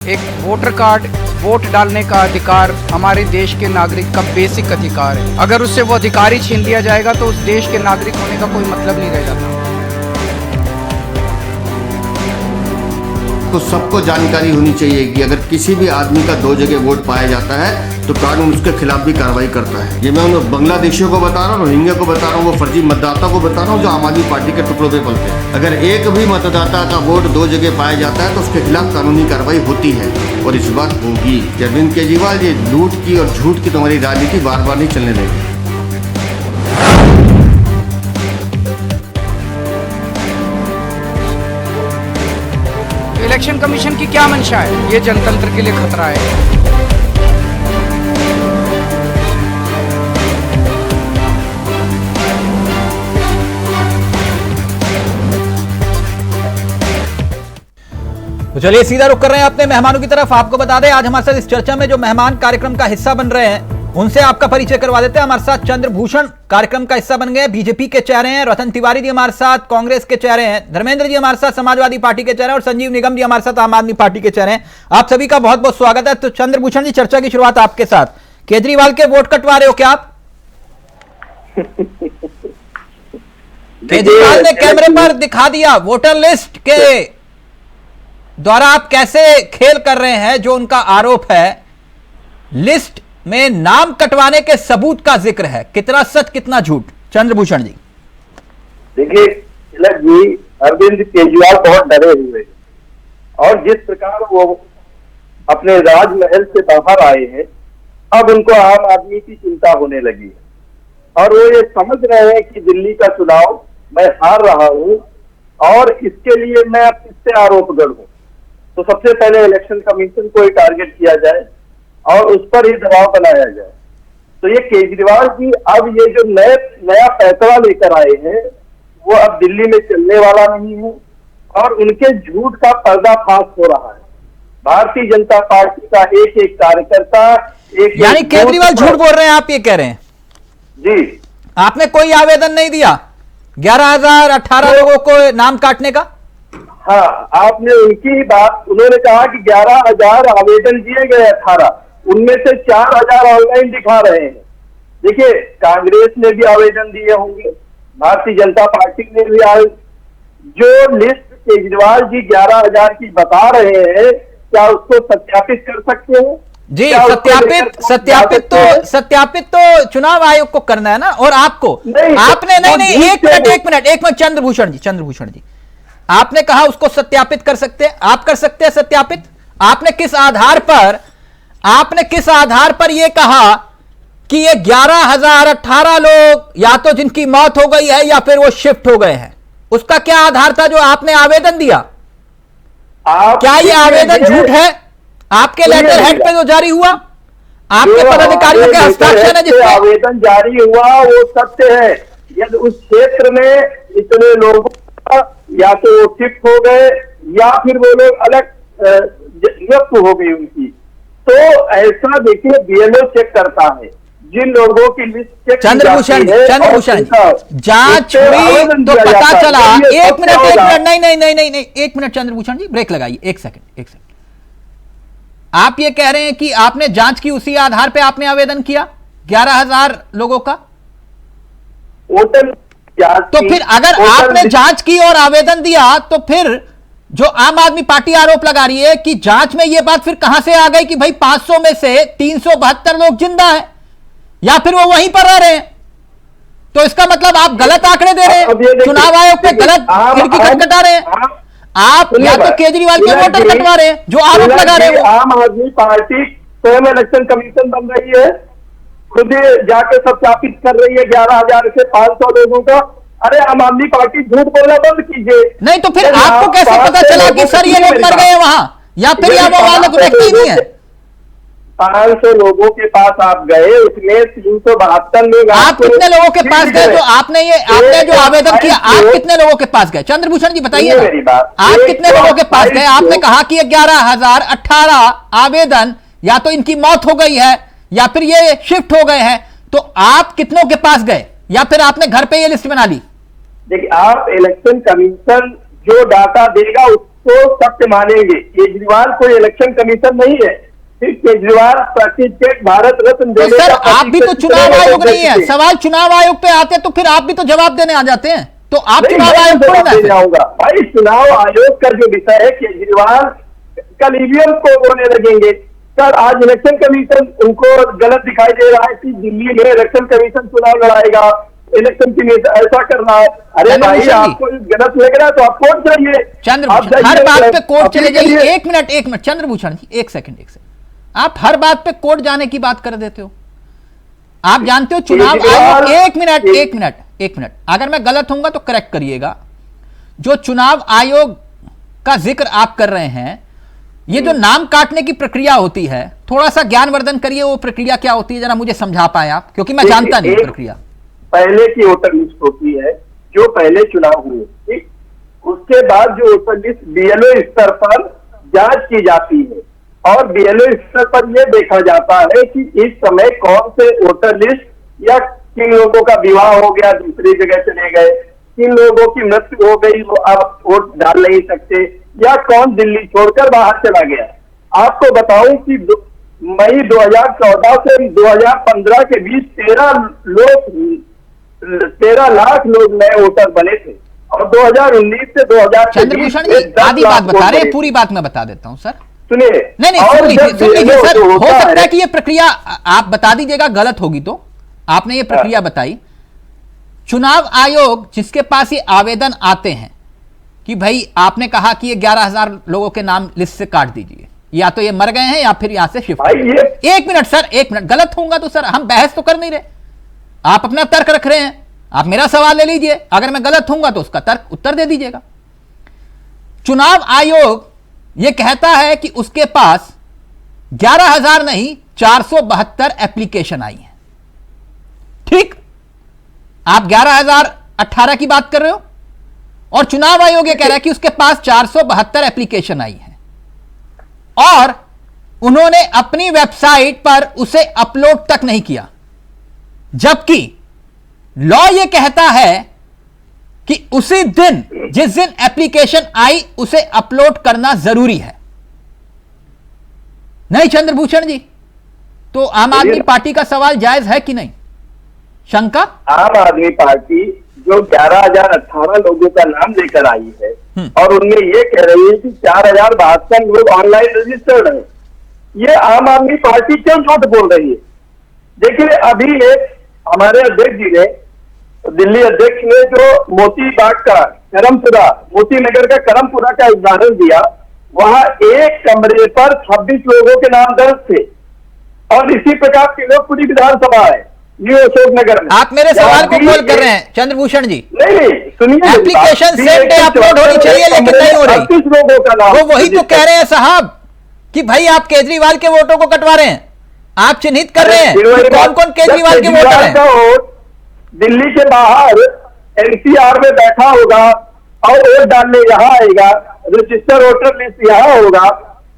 एक voter card, vote डालने का अधिकार हमारे देश के नागरिक का बेसिक अधिकार है। अगर उससे वो अधिकार ही छीन लिया जाएगा तो उस देश के नागरिक होने का कोई मतलब नहीं रह जाता। तो सबको जानकारी होनी चाहिए कि अगर किसी भी आदमी का दो जगह वोट पाया जाता है तो कानून उसके खिलाफ भी कार्रवाई करता है। ये मैं उन बांग्लादेशियों को बता रहा हूँ, रोहिंग्या को बता रहा हूँ, वो फर्जी मतदाता को बता रहा हूँ जो आम आदमी पार्टी के टुकड़ों पे पलते हैं। अगर एक भी मतदाता का वोट दो जगह पाया जाता है तो उसके खिलाफ कानूनी कार्रवाई होती है और इस बार होगी। अरविंद केजरीवाल ये लूट की और झूठ की तुम्हारी राजनीति बार बार नहीं चलने देगी। इलेक्शन कमीशन की क्या मंशा है? ये जनतंत्र के लिए खतरा है। तो चलिए सीधा रुक कर रहे हैं अपने मेहमानों की तरफ। आपको बता दें आज हमारे साथ इस चर्चा में जो मेहमान कार्यक्रम का हिस्सा बन रहे हैं उनसे आपका परिचय करवा देते हैं। हमारे साथ चंद्रभूषण कार्यक्रम का हिस्सा बन गए, बीजेपी के चेहरे हैं। रतन तिवारी जी हमारे साथ कांग्रेस के चेहरे हैं। धर्मेंद्र जी हमारे साथ समाजवादी पार्टी के चेहरे हैं और संजीव निगम जी हमारे साथ आम आदमी पार्टी के चेहरे हैं। आप सभी का बहुत बहुत स्वागत है। तो चंद्रभूषण जी, चर्चा की शुरुआत आपके साथ। केजरीवाल के वोट कटवा रहे हो क्या आप? केजरीवाल ने कैमरे पर दिखा दिया वोटर लिस्ट के द्वारा आप कैसे खेल कर रहे हैं। जो उनका आरोप है लिस्ट में नाम कटवाने के सबूत का जिक्र है, कितना सच कितना झूठ? चंद्रभूषण जी देखिए तिलक जी, अरविंद केजरीवाल बहुत डरे हुए हैं और जिस प्रकार वो अपने राजमहल से बाहर आए हैं अब उनको आम आदमी की चिंता होने लगी है और वो ये समझ रहे हैं कि दिल्ली का चुनाव मैं हार रहा हूं और इसके लिए मैं अब किससे आरोपगढ़ हूं। तो सबसे पहले इलेक्शन कमीशन को ही टारगेट किया जाए और उस पर ही दबाव बनाया जाए। तो ये केजरीवाल जी अब ये जो नया फैसला लेकर आए हैं वो अब दिल्ली में चलने वाला नहीं है और उनके झूठ का पर्दाफाश हो रहा है। भारतीय जनता पार्टी का एक एक कार्यकर्ता यानी केजरीवाल झूठ बोल रहे हैं, आप ये कह रहे हैं? जी। आपने कोई आवेदन नहीं दिया 11,018 लोगों को नाम काटने का? हाँ, आपने उनकी बात, उन्होंने कहा कि 11,000 आवेदन दिए गए, 18 उनमें से 4,000 ऑनलाइन दिखा रहे हैं। देखिए कांग्रेस ने भी आवेदन दिए होंगे, भारतीय जनता पार्टी ने भी जो लिस्ट केजरीवाल जी 11,000 की बता रहे हैं क्या उसको सत्यापित कर सकते हैं? जी, सत्यापित तो चुनाव आयोग को करना है ना, और आपको आपने नहीं एक मिनट चंद्रभूषण जी आपने कहा उसको सत्यापित कर सकते हैं, आप कर सकते हैं सत्यापित? आपने किस आधार पर यह कहा कि ये 11,018 लोग या तो जिनकी मौत हो गई है या फिर वो शिफ्ट हो गए हैं? उसका क्या आधार था जो आपने आवेदन दिया? क्या ये आवेदन झूठ है? आपके लेटर हेड पे जो जारी हुआ, आपके पदाधिकारियों के हस्ताक्षर है जिसमें आवेदन जारी हुआ वो सत्य है। यदि उस क्षेत्र में इतने लोगों का या तो वो शिफ्ट हो गए या फिर वो लोग अलग नियुक्त हो गई उनकी, तो ऐसा देखिए बीएलओ चेक करता है जिन लोगों की लिस्ट चेक। चंद्रभूषण जांच हुई तो पता चला। एक मिनट नहीं, एक मिनट चंद्रभूषण जी, ब्रेक लगाइए, एक सेकंड। आप ये कह रहे हैं कि आपने जांच की, उसी आधार पे आपने आवेदन किया 11,000 लोगों का? तो फिर अगर आपने जांच की और आवेदन दिया तो फिर जो आम आदमी पार्टी आरोप लगा रही है कि जांच में यह बात फिर कहां से आ गई कि भाई 500 में से 372 लोग जिंदा हैं या फिर वो वहीं पर रह रहे हैं? तो इसका मतलब आप गलत आंकड़े दे रहे हैं, चुनाव आयोग पे गलत खिड़की खटखटा रहे हैं आप, या तो केजरीवाल के वोटर कटवा रहे हैं जो आरोप लगा रहे हैं। आम आदमी पार्टी स्वयं इलेक्शन कमीशन बन रही है, खुद जाके सत्यापित कर रही है 11,000 से 500 लोगों का। अरे आम आदमी पार्टी झूठ बोलना बंद कीजिए। नहीं तो फिर आपको कैसे पता चला कि सर ये लोग मर गए वहां, या फिर वो वाले व्यक्ति नहीं है? 500 लोगों के पास आप गए, उसमें 372 लोग। आप कितने लोगों के पास गए? तो आपने जो आवेदन किया, आप कितने लोगों के पास गए? चंद्रभूषण जी बताइए, आप कितने लोगों के पास गए? आपने कहा कि 11,018 आवेदन या तो इनकी मौत हो गई है या फिर ये शिफ्ट हो गए हैं, तो आप कितनों के पास गए या फिर आपने घर पे ये लिस्ट बना ली? देखिए आप इलेक्शन कमीशन जो डाटा देगा तो सत्य मानेंगे। केजरीवाल कोई इलेक्शन कमीशन नहीं है, फिर केजरीवाल सर्टिफिकेट भारत रत्न तो देने सर का आप भी तो चुनाव आयोग नहीं है, सवाल चुनाव आयोग पे आते हैं तो फिर आप भी तो जवाब देने आ जाते हैं, तो आप नहीं, चुनाव मैं आयोग जवाब थोड़ी देने ना। आऊंगा भाई। चुनाव आयोग का जो विषय है, केजरीवाल कल ईवीएम को बोलने लगेंगे। सर आज इलेक्शन कमीशन उनको गलत दिखाई दे रहा है कि दिल्ली में इलेक्शन कमीशन चुनाव लड़ाएगा, इलेक्शन कमीशन ऐसा करना। अरे भाई चंद्रभूषण जी, आपको गलत लग रहा है तो आप कोर्ट जाइए। चंद्रभूषण हर बात पे कोर्ट चले जाइए। एक मिनट चंद्रभूषण जी, एक सेकंड आप हर बात पे कोर्ट जाने की बात कर देते हो। आप जानते हो चुनाव आयोग, एक मिनट अगर मैं गलत होऊंगा तो करेक्ट करिएगा। जो चुनाव आयोग का जिक्र आप कर रहे हैं, ये जो नाम काटने की प्रक्रिया होती है, थोड़ा सा ज्ञानवर्धन करिए, वो प्रक्रिया क्या होती है, जरा मुझे समझा पाए आप, क्योंकि मैं जानता नहीं प्रक्रिया। पहले की वोटर लिस्ट होती है जो पहले चुनाव हुए, ठीक, उसके बाद जो वोटर लिस्ट बीएलओ स्तर पर जांच की जाती है और बीएलओ स्तर पर यह देखा जाता है कि इस समय कौन से वोटर लिस्ट या किन लोगों का विवाह हो गया, दूसरी जगह चले गए, किन लोगों की मृत्यु हो गई, वो अब वोट डाल नहीं सकते, या कौन दिल्ली छोड़कर बाहर चला गया। आपको बताऊं कि मई 2014 से 2015 के बीच 13 लाख लोग नए वोटर बने थे और 2019 से 2000 चंद्रभूषण जी आधी बात बता रहे हैं, पूरी बात मैं बता देता हूं सर। सुनिए, नहीं सुन लीजिए सर, हो सकता है कि ये प्रक्रिया आप बता दीजिएगा, गलत होगी तो। आपने ये प्रक्रिया बताई, चुनाव आयोग जिसके पास ये आवेदन आते हैं कि भाई आपने कहा कि ये 11,000 लोगों के नाम लिस्ट से काट दीजिए, या तो ये मर गए हैं या फिर यहां से शिफ्ट। एक मिनट सर, एक मिनट, गलत होऊंगा तो सर हम बहस तो कर नहीं रहे, आप अपना तर्क रख रहे हैं, आप मेरा सवाल ले लीजिए, अगर मैं गलत होऊंगा तो उसका तर्क उत्तर दे दीजिएगा। चुनाव आयोग यह कहता है कि उसके पास 11,000 नहीं 472 एप्लीकेशन आई है, ठीक। आप 11,018 की बात कर रहे हो और चुनाव आयोग यह कह रहा है कि उसके पास 472 एप्लीकेशन आई है और उन्होंने अपनी वेबसाइट पर उसे अपलोड तक नहीं किया, जबकि लॉ यह कहता है कि उसी दिन जिस दिन एप्लीकेशन आई उसे अपलोड करना जरूरी है। नहीं चंद्रभूषण जी, तो आम आदमी पार्टी का सवाल जायज है कि नहीं? शंका, आम आदमी पार्टी जो 11,018 लोगों का नाम लेकर आई है और उनमें ये कह रही है कि 4,072 लोग ऑनलाइन रजिस्टर्ड हैं, ये आम आदमी पार्टी क्यों झूठ बोल रही है? देखिए अभी एक हमारे अध्यक्ष जी ने, दिल्ली अध्यक्ष ने जो मोती बाग का करमपुरा, मोती नगर का करमपुरा का उदाहरण दिया, वहां एक कमरे पर 26 लोगों के नाम दर्ज थे और इसी प्रकार की लोग पूरी विधानसभा है न्यू अशोक नगर में। आप मेरे सवाल को खोल कर रहे हैं चंद्रभूषण जी। नहीं सुनिए, एप्लीकेशन सेम डे अपलोड होनी चाहिए लेकिन नहीं हो रही। 38 लोगों का नाम, वो वही तो कह रहे हैं साहब कि भाई आप केजरीवाल के वोटों को कटवा रहे हैं, आप चिन्हित कर रहे हैं कौन कौन केजरीवाल के वोटर हैं। दिल्ली के बाहर एनसीआर में बैठा होगा और वोट डालने यहाँ आएगा, रजिस्टर वोटर लिस्ट यहाँ होगा,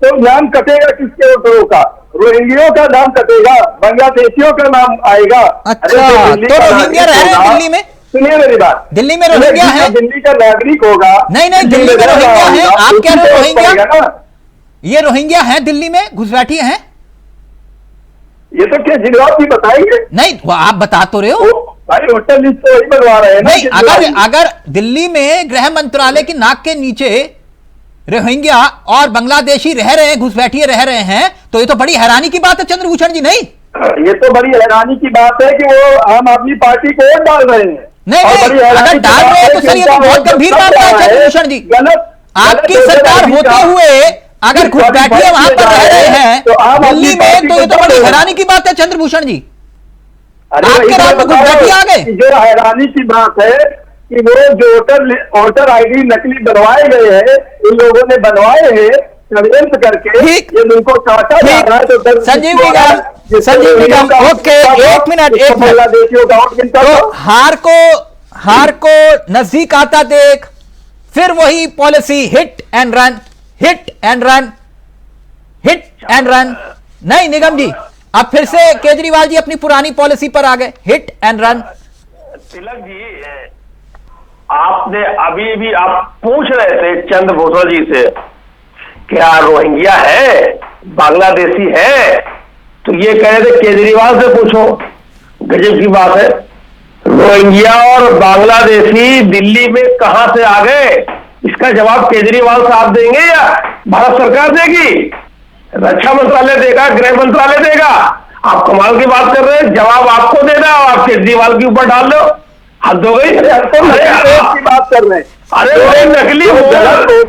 तो नाम कटेगा किसके वोटरों का? रोहिंग्यों का नाम कटेगा, बांग्लादेशियों का नाम आएगा। अच्छा, तो रोहिंग्या रह रहे हैं दिल्ली में? सुनिए मेरी बात, दिल्ली में रोहिंग्या है, दिल्ली का नागरिक होगा। नहीं दिल्ली में रोहिंग्या है, आप कह रहे हो रोहिंग्या? ये रोहिंग्या है दिल्ली में, घुसपैठी हैं? ये तो केजरीवाल भी बताएंगे। नहीं वो आप बता तो रहे हो भाई, वोटर लिस्ट तो वही बनवा रहे हैं। नहीं, अगर दिल्ली में गृह मंत्रालय की नाक के नीचे रोहिंग्या और बांग्लादेशी रह रहे हैं, घुसपैठिए रह रहे हैं, तो ये तो बड़ी हैरानी की बात है चंद्रभूषण जी। नहीं ये तो बड़ी हैरानी की बात है कि वो आम आदमी पार्टी को वोट डाल रहे हैं। नहीं अगर डाल रहे हैं तो सर ये तो बहुत गंभीर बात है चंद्रभूषण जी। आपकी सरकार होते हुए अगर घुसपैठिए वहां पर रह रहे हैं दिल्ली में, तो ये तो बड़ी हैरानी की बात है चंद्रभूषण जी। आपके राज्य में घुसपैठिए आ गए। जो हैरानी की बात है कि वो जो वोटर आईडी नकली बनवाए गए हैं, इन लोगों ने बनवाए हैं षड्यंत्र करके, ये उनको काटा जा रहा है। तो संजीव निगम, ओके, एक मिनट बांग्लादेशियों का वोट मिलता तो हार को नजदीक आता देख, फिर वही policy hit and run, hit and run, hit and run. नहीं निगम जी, अब फिर से केजरीवाल जी अपनी पुरानी पॉलिसी पर आ गए, hit and run. Tilak ji, आपने अभी भी आप पूछ रहे थे चंद्रभूषण जी से क्या रोहिंग्या है, बांग्लादेशी है, तो ये कह रहे थे केजरीवाल से पूछो। गजब की बात है, रोहिंग्या और बांग्लादेशी दिल्ली में कहां से आ गए, इसका जवाब केजरीवाल साहब देंगे या भारत सरकार देगी? रक्षा मंत्रालय देगा, गृह मंत्रालय देगा? आप कमाल की बात कर रहे हैं, जवाब आपको देना और आप केजरीवाल के ऊपर डाल दो। हद हो गई। की बात कर रहे हैं। अरे वो नकली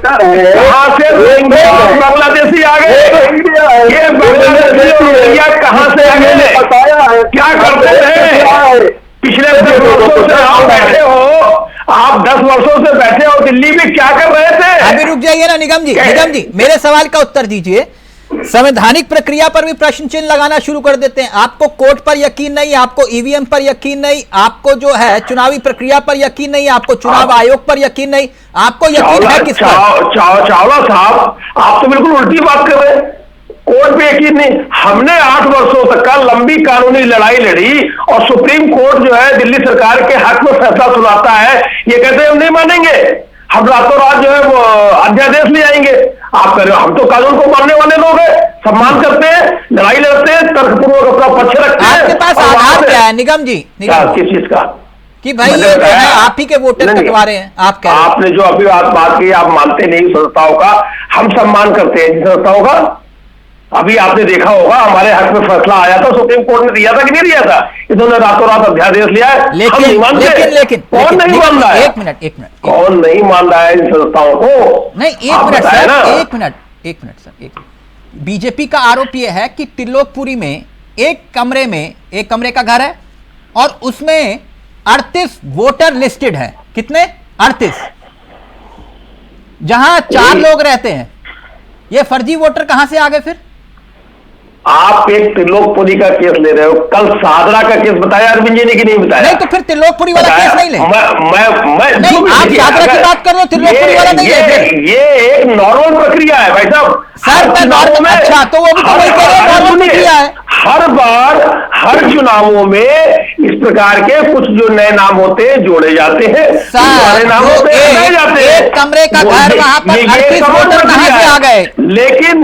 कहां से रोहिंग्या और बांग्लादेशी आ गए? ये बांग्लादेशी और रोहिंग्या कहां से आ गए? बताया है क्या करते थे पिछले 10 वर्षों से? आप बैठे हो, आप 10 वर्षों से बैठे हो दिल्ली में, क्या कर रहे थे? अभी रुक जाइए ना निगम जी, मेरे सवाल का उत्तर दीजिए। संवैधानिक प्रक्रिया पर भी प्रश्न चिन्ह लगाना शुरू कर देते हैं। आपको कोर्ट पर यकीन नहीं, आपको ईवीएम पर यकीन नहीं, आपको जो है चुनावी प्रक्रिया पर यकीन नहीं, आपको चुनाव आयोग पर यकीन नहीं, आपको यकीन है किस पर? चावला साहब, आप तो बिल्कुल उल्टी बात कर रहे हैं। कोर्ट पे यकीन नहीं, हमने 8 वर्षों तक का लंबी कानूनी लड़ाई लड़ी और सुप्रीम कोर्ट जो है दिल्ली सरकार के हक में फैसला सुनाता है, ये कहते हैं हम नहीं मानेंगे, हम रातों रात जो है वो अध्यादेश ले आएंगे। आप कह रहे हो हम तो कानून को मानने वाले लोग हैं, सम्मान करते हैं, लड़ाई लड़ते हैं, तर्कपूर्वक अपना पक्ष रखते हैं। आपके पास आधार क्या है निगम जी? किस चीज का कि भाई ये जो है आप ही के वोटर कटवा रहे हैं? आप कह रहे हैं, आपने जो अभी बात की, आप मानते नहीं संस्थाओं का, हम सम्मान करते हैं जिन संस्थाओं का। अभी आपने देखा होगा हमारे हक में फैसला आया था, सुप्रीम कोर्ट ने दिया था कि नहीं दिया था? इन्होंने रातों रात अध्यादेश लिया है। हम नहीं मानते। कौन नहीं मान रहा है? एक मिनट कौन नहीं मान रहा है इन संस्थाओं को? नहीं, एक मिनट सर, एक मिनट सर। बीजेपी का आरोप यह है कि त्रिलोकपुरी में एक कमरे का घर है और उसमें 38 वोटर लिस्टेड है। कितने? 38, जहां 4 लोग रहते हैं। ये फर्जी वोटर कहां से आ गए फिर? आप एक त्रिलोकपुरी का केस ले रहे हो, कल सादरा का केस बताया अरविंद जी ने कि नहीं बताया? नहीं, तो फिर त्रिलोकपुरी वाला केस नहीं ले। मैं नहीं, आप सादरा की बात कर रहे हो, त्रिलोकपुरी वाला नहीं है। ये एक नॉर्मल प्रक्रिया है भाई साहब। सर मैं नॉर्मल, अच्छा तो वो भी तो वही कह रहे हैं, नॉर्मल प्रक्रिया है। हर बार हर चुनावों में इस प्रकार के कुछ जो नए नाम होते हैं जोड़े जाते हैं, सर नाम होते हैं जाते हैं। एक कमरे का घर, वहां पर 38 वोटर कहां से आ गए? लेकिन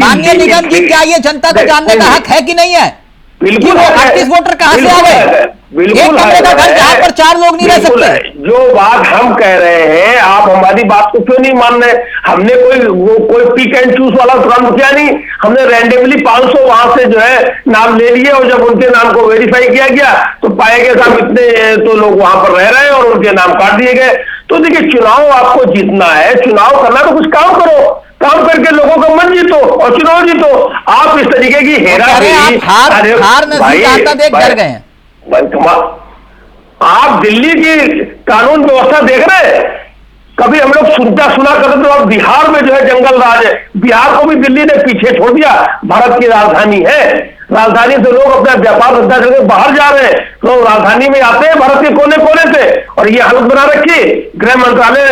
माननीय निगम जी, क्या ये जनता को जानने का हक है कि नहीं है? बिल्कुल, 38 वोटर कहां से आ गए? बिल्कुल, एक कमरे का घर जहां पर 4 लोग नहीं रह सकते। जो बात हम कह रहे हैं, आप हमारी बात को क्यों नहीं मान रहे? हमने कोई पिक एंड चूज वाला काम किया नहीं। हमने रैंडमली 500 वहां से जो है नाम ले लिए और जब उनके नाम को वेरीफाई किया गया तो पाया गया साहब इतने तो लोग वहां पर रह रहे हैं और उनके नाम काट दिए गए। तो देखिए, चुनाव आपको जीतना है, चुनाव करना तो कुछ काम करो, काम करके लोगों का मन जीतो और चुनाव जीतो। आप इस तरीके की हेराफेरी, हार नजदीक आता देख डर गए हैं। आप दिल्ली की कानून व्यवस्था देख रहे हैं? कभी हम लोग सुना करते तो अब बिहार में जो है जंगल राज है। बिहार को भी दिल्ली ने पीछे छोड़ दिया। भारत की राजधानी है, राजधानी से लोग अपना व्यापार धंधा करके बाहर जा रहे हैं, लोग राजधानी में आते हैं भारत के कोने कोने से, और ये हालत बना रखी। गृह मंत्रालय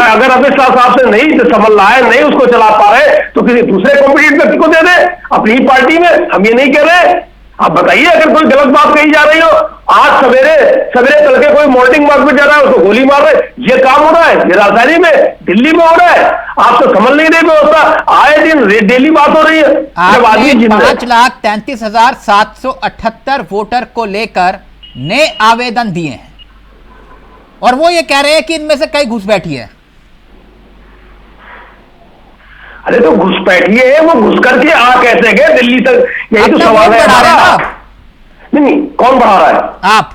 अगर अमित शाह साहब से नहीं संभल रहा है, नहीं उसको चला पा रहे, तो किसी दूसरे कॉम्पिटिटिव व्यक्ति को दे दे अपनी ही पार्टी में। हम ये नहीं कह रहे। आप बताइए, अगर कोई गलत बात कही जा रही हो, आज सवेरे तड़के कोई मॉर्निंग वॉक में जा रहा है उसको गोली मार रहे, ये काम हो रहा है, ये राजधानी में दिल्ली में हो रहा है। आप तो समझ नहीं रहे व्यवस्था, आए दिन डेली बात हो रही है। 5,33,778 वोटर को लेकर नए आवेदन दिए हैं और वो ये कह रहे हैं कि इनमें से कई घुसपैठी है। अरे तो घुसपैठी है, वो घुस करके आ कैसे गए दिल्ली तक? यही तो सवाल है हमारा। नहीं, कौन बढ़ा रहा है? आप।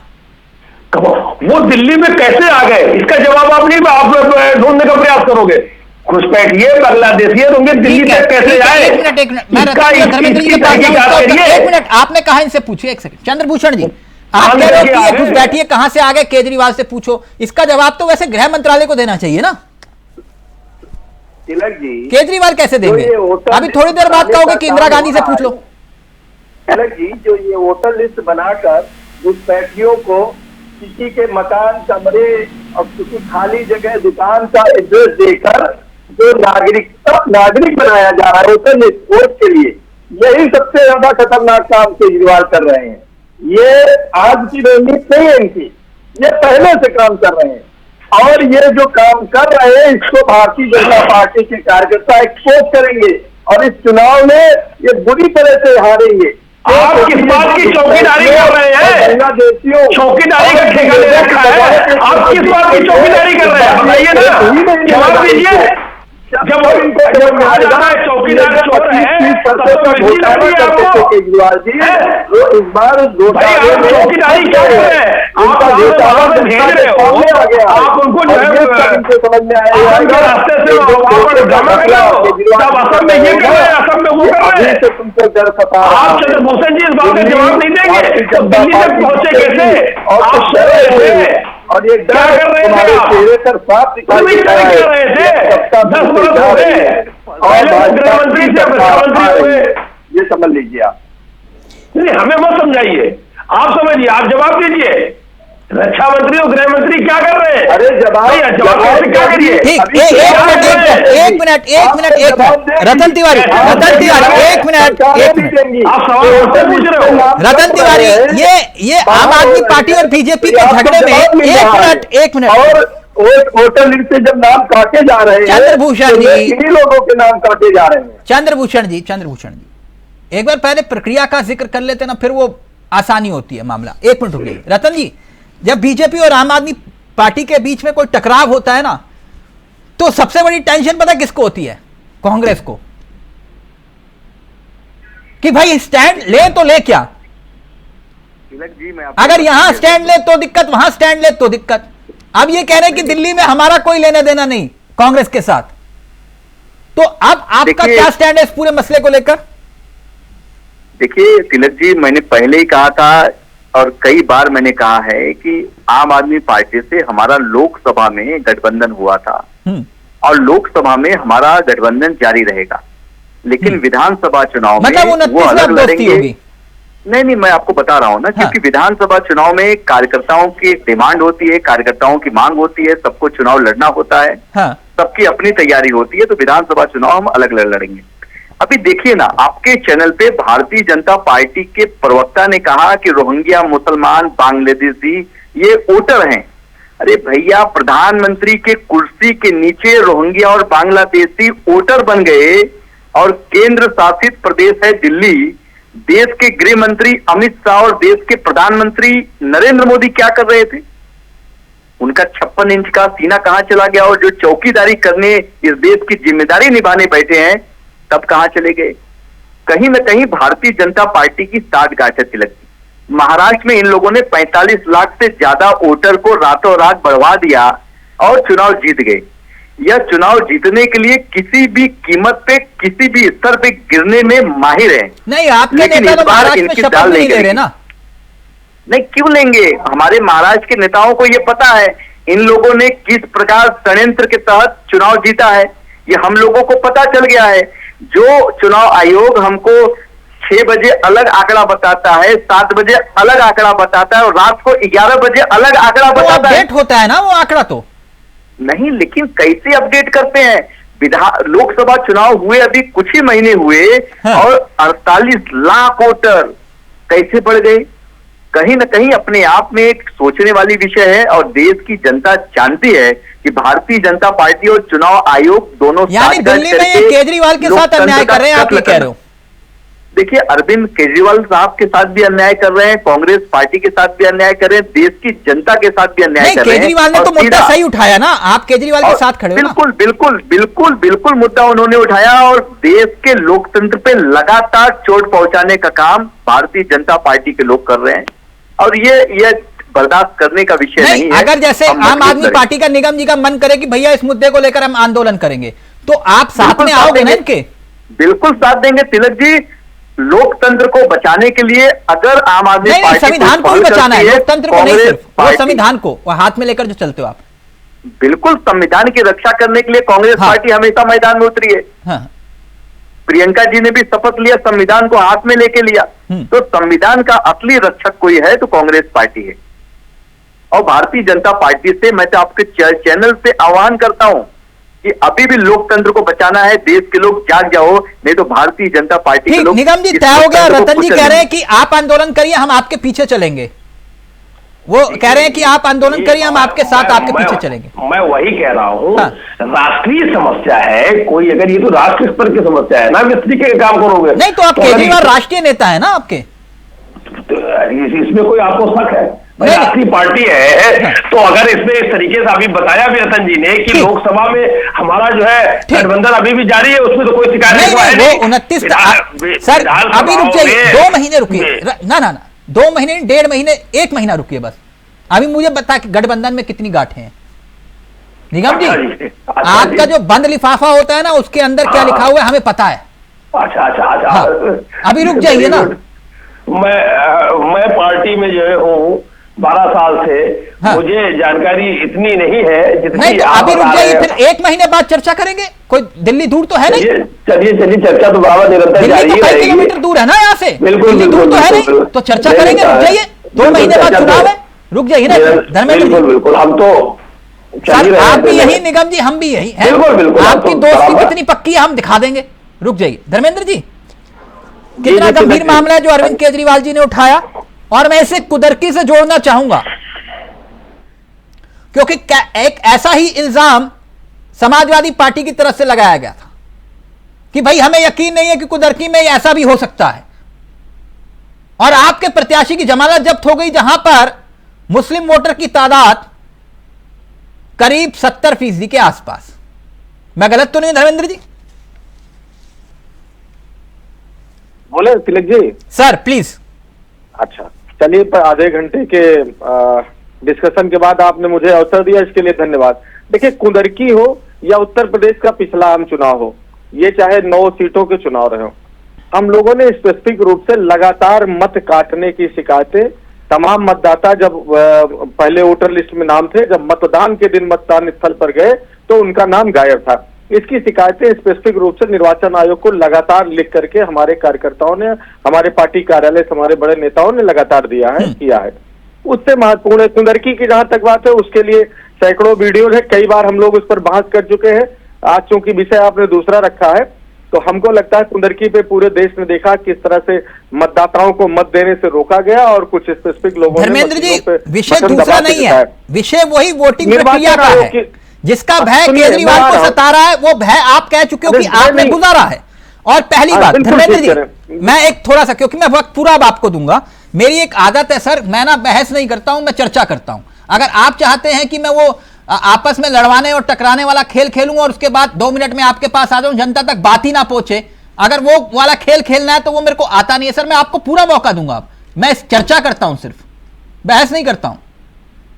वो दिल्ली में कैसे आ गए, इसका जवाब आप ढूंढने का प्रयास करोगे। घुसपैठी है, बांग्लादेशी है, तो उनके दिल्ली तक कैसे आए? एक मिनट आपने कहा इनसे पूछिए, एक सेकंड चंद्रभूषण जी, आप कह रहे हो कि ये घुसपैठी है, कहां से आ गए? केजरीवाल से पूछो। इसका जवाब तो वैसे गृह मंत्रालय को देना चाहिए ना। तिलक जी, केजरीवाल कैसे देंगे? अभी थोड़ी देर बाद कहोगे कि इंदिरा गांधी से पूछ लो। तिलक जी, जो ये वोटर लिस्ट बनाकर घुसपैठियों को किसी के मकान, कमरे और किसी खाली जगह, दुकान का एड्रेस देकर जो नागरिक बनाया जा रहा है वोटर लिस्ट वोट के लिए, यही सबसे ज्यादा खतरनाक काम केजरीवाल कर रहे हैं। ये आज की रणनीति नहीं है इनकी, ये पहले से काम कर रहे हैं। और ये जो काम कर रहे हैं इसको भारतीय जनता पार्टी के कार्यकर्ता एक्सपोज करेंगे और इस चुनाव में ये बुरी तरह से हारेंगे। आप किस बात की चौकीदारी कर रहे हैं? चौकीदारी का ठेका ले रखा है, आप किस बात की चौकीदारी कर रहे हैं बताइए ना, जवाब दीजिए। जब कहा जाता है चौकीदार चोर है केजरीवाल जी, वो इस बार चौकीदारी क्या कर रहे हैं? आप भेज रहे हो, आप उनको जो है समझ में आया रास्ते से ड्रामा कर रहे हो, आप असम में ये कर रहे हैं, असम में वो कर रहे हैं। तुमको डर सता, आप चंद्रभूषण जी इस बात का जवाब नहीं देंगे तो दिल्ली तक पहुंचे कैसे? आप सो रहे थे और ये क्या कर रहे थे? चेहरे पर साफ दिखाई दे रहा है। कर रहे थे 10 वर्ष हो गए, गृह मंत्री से प्रधानमंत्री हुए, ये समझ लीजिए आप। नहीं हमें मत समझाइए, आप समझिए, आप जवाब दीजिए। रक्षा मंत्री और गृह मंत्री क्या कर रहे हैं? अरे जवाब कैसे क्या करिए? ठीक, एक मिनट रतन तिवारी एक मिनट आप सवाल मुझसे पूछ रहे हो? रतन तिवारी, ये आम आदमी पार्टी और बीजेपी के झगड़े में एक मिनट और वोटर लिस्ट से जब नाम काटे जा रहे हैं चंद्रभूषण जी, इन्हीं लोगों के नाम काटे जा रहे हैं। चंद्रभूषण जी एक बार पहले प्रक्रिया का जिक्र कर लेते ना, फिर वो आसानी होती है मामला। एक मिनट रुकिए रतन जी, जब बीजेपी और आम आदमी पार्टी के बीच में कोई टकराव होता है ना, तो सबसे बड़ी टेंशन पता किसको होती है? कांग्रेस को, कि भाई स्टैंड ले तो ले क्या, अगर यहां स्टैंड ले तो दिक्कत, वहां स्टैंड ले तो दिक्कत। अब ये कह रहे हैं कि दिल्ली में हमारा कोई लेना देना नहीं कांग्रेस के साथ, तो अब आपका क्या स्टैंड है इस पूरे मसले को लेकर? देखिए तिलक जी, मैंने पहले ही कहा था और कई बार मैंने कहा है कि आम आदमी पार्टी से हमारा लोकसभा में गठबंधन हुआ था और लोकसभा में हमारा गठबंधन जारी रहेगा, लेकिन विधानसभा चुनाव में मतलब वो अलग लड़ेंगे। नहीं, मैं आपको बता रहा हूं ना, क्योंकि विधानसभा चुनाव में कार्यकर्ताओं की डिमांड होती है, कार्यकर्ताओं की मांग होती है, सबको चुनाव लड़ना होता है, सबकी अपनी तैयारी होती है, तो विधानसभा चुनाव हम अलग लड़ेंगे। अभी देखिए ना, आपके चैनल पे भारतीय जनता पार्टी के प्रवक्ता ने कहा कि रोहिंग्या, मुसलमान, बांग्लादेशी ये वोटर हैं। अरे भैया, प्रधानमंत्री के कुर्सी के नीचे रोहिंग्या और बांग्लादेशी वोटर बन गए और केंद्र शासित प्रदेश है दिल्ली। देश के गृह मंत्री अमित शाह और देश के प्रधानमंत्री नरेंद्र मोदी क्या कर रहे थे? उनका 56 इंच का सीना कहां चला गया? और जो चौकीदारी करने इस देश की जिम्मेदारी निभाने बैठे हैं, तब कहां चले गए? कहीं ना कहीं भारतीय जनता पार्टी की साठगांठ तिलक थी। महाराष्ट्र में इन लोगों ने 45 लाख से ज्यादा वोटर को रातों रात बढ़वा दिया और चुनाव जीत गए। यह चुनाव जीतने के लिए किसी भी कीमत पे, किसी भी स्तर पे गिरने में माहिर है। नहीं, आपके नेता तो महाराष्ट्र में शपथ नहीं ले रहे ना? नहीं, क्यों लेंगे? हमारे महाराष्ट्र के नेताओं को यह पता है इन लोगों ने किस प्रकार षड्यंत्र के तहत चुनाव जीता है, ये हम लोगों को पता चल गया है। जो चुनाव आयोग हमको 6 बजे अलग आंकड़ा बताता है, 7 बजे अलग आंकड़ा बताता है और रात को 11 बजे अलग आंकड़ा बताता है। अपडेट होता है ना वो आंकड़ा तो? नहीं, लेकिन कैसे अपडेट करते हैं? लोकसभा चुनाव हुए अभी कुछ ही महीने हुए और 48 लाख वोटर कैसे बढ़ गए? कहीं ना कहीं अपने आप में एक सोचने वाली विषय है और देश की जनता जानती है कि भारतीय जनता पार्टी और चुनाव आयोग दोनों यानी दिल्ली में ये केजरीवाल के साथ अन्याय कर रहे हैं, आप ये कह रहे हो? देखिए, अरविंद केजरीवाल साहब के साथ भी अन्याय कर रहे हैं, कांग्रेस पार्टी के साथ भी अन्याय कर रहे हैं, देश की जनता के साथ भी अन्याय कर रहे हैं। केजरीवाल ने तो मुद्दा सही उठाया ना, आप केजरीवाल के साथ खड़े हो ना? बिल्कुल बिल्कुल बिल्कुल बिल्कुल मुद्दा उन्होंने उठाया और देश के लोकतंत्र पे लगातार चोट पहुंचाने का काम भारतीय जनता पार्टी के लोग कर रहे हैं और ये बर्दाश्त करने का विषय नहीं है। अगर जैसे आम आदमी पार्टी का निगम जी का मन करे कि भैया इस मुद्दे को लेकर हम आंदोलन करेंगे, तो आप साथ में आओगे ना इनके? बिल्कुल साथ देंगे तिलक जी। लोकतंत्र को बचाने के लिए अगर आम आदमी पार्टी संविधान को भी बचाना है, लोकतंत्र को नहीं सिर्फ, वो संविधान को वो हाथ में लेकर जो चलते हो आप। बिल्कुल, संविधान की रक्षा करने के लिए कांग्रेस पार्टी हमेशा मैदान में उतरी है। प्रियंका जी ने भी शपथ लिया, संविधान को हाथ में लेके लिया। तो संविधान का असली रक्षक कोई है तो कांग्रेस पार्टी है। और भारतीय जनता पार्टी से मैं तो आपके चैनल से आह्वान करता हूं कि अभी भी लोकतंत्र को बचाना है, देश के लोग जाग जाओ, नहीं तो भारतीय जनता पार्टी के लोग। निगम जी तय हो गया, रतन जी कह रहे हैं कि आप आंदोलन करिए, हम आपके पीछे चलेंगे। वो कह रहे हैं कि आप आंदोलन करिए, हम आपके साथ आपके पीछे चलेंगे। मैं वही कह रहा हूँ, हाँ। राष्ट्रीय समस्या है कोई, अगर ये तो राष्ट्रीय स्तर की समस्या है ना, किस तरीके का काम करोगे? नहीं तो आप केजरीवाल राष्ट्रीय नेता है ना आपके, इसमें कोई आपको शक है? राष्ट्रीय पार्टी है, तो अगर इसमें इस तरीके से अभी बताया भी रतन जी ने कि लोकसभा में हमारा जो है गठबंधन अभी भी जारी है, उसमें तो कोई शिकायत नहीं। 29 सर अभी रुक जाइए, 2 महीने रुकिए ना 2 महीने 1.5 महीने 1 महीना रुकिए बस। अभी मुझे बता कि गठबंधन में कितनी गांठें हैं निगम जी? आपका जो बंद लिफाफा होता है ना, उसके अंदर क्या लिखा हुआ है हमें पता है। अच्छा। अभी रुक जाइए ना। मैं पार्टी में जो है हूँ 12 साल से, मुझे जानकारी इतनी नहीं है जितनी नहीं तो अभी रुक जाइए, फिर 1 महीने बाद चर्चा करेंगे। कोई दिल्ली दूर तो है नहीं। चलिए चर्चा तो बराबर निरंतर जारी है। 5 किलोमीटर दूर है ना यहाँ से, दिल्ली दूर तो है नहीं, तो चर्चा करेंगे। रुक जाइए, 2 महीने बाद चुनाव है, रुक जाइए ना धर्मेंद्र जी। बिल्कुल हम तो सर आप भी यही, निगम जी हम भी यही हैं। आपकी दोस्ती कितनी पक्की है हम दिखा देंगे। रुक जाइए धर्मेंद्र जी, कितना गंभीर मामला है जो अरविंद केजरीवाल जी ने उठाया, और मैं इसे कुदरती से जोड़ना चाहूंगा क्योंकि एक ऐसा ही इल्जाम समाजवादी पार्टी की तरफ से लगाया गया था कि भाई हमें यकीन नहीं है कि कुदरती में ऐसा भी हो सकता है। और आपके प्रत्याशी की जमानत जब्त हो गई, जहां पर मुस्लिम वोटर की तादाद करीब 70% के आसपास। मैं गलत तो नहीं धर्मेंद्र जी? बोले तिलक जी? Sir please. अच्छा चलिए, पर आधे घंटे के डिस्कशन के बाद आपने मुझे अवसर दिया, इसके लिए धन्यवाद। देखिए, कुंदरकी हो या उत्तर प्रदेश का पिछला आम चुनाव हो, ये चाहे 9 सीटों के चुनाव रहे हो, हम लोगों ने स्पेसिफिक रूप से लगातार मत काटने की शिकायतें, तमाम मतदाता जब पहले वोटर लिस्ट में नाम थे, जब मतदान के दिन मतदान स्थल पर गए तो उनका नाम गायब था, इसकी शिकायतें स्पेसिफिक रूप से निर्वाचन आयोग को लगातार लिख करके हमारे कार्यकर्ताओं ने, हमारे पार्टी कार्यालय से हमारे बड़े नेताओं ने लगातार किया है। उससे महत्वपूर्ण है कुंदरकी की जहां तक बात है, उसके लिए सैकड़ों वीडियो है, कई बार हम लोग उस पर बहस कर चुके हैं। आज चूंकि विषय आपने दूसरा रखा है, तो हमको लगता है कुंदरकी पे पूरे देश ने देखा किस तरह से मतदाताओं को मत देने से रोका गया, और कुछ स्पेसिफिक लोगों ने। धर्मेंद्र जी, विषय दूसरा नहीं है, विषय वही वोटिंग प्रक्रिया का है, जिसका भय केजरीवाल को सता रहा है। वो भय आप कह चुके हो कि आपने गुजारा है। और पहली बात धर्मेंद्र जी, मैं एक थोड़ा सा, क्योंकि मैं वक्त पूरा अब आपको दूंगा, मेरी एक आदत है सर, मैं ना बहस नहीं करता हूं, मैं चर्चा करता हूं। अगर आप चाहते हैं कि मैं वो आपस में लड़वाने और टकराने वाला खेल खेलूं और उसके बाद 2 मिनट में आपके पास आ जाऊं, जनता तक बात ही ना पहुंचे, अगर वो वाला खेल खेलना है तो वो मेरे को आता नहीं है सर। मैं आपको पूरा मौका दूंगा, मैं चर्चा करता हूं, सिर्फ बहस नहीं करता हूं।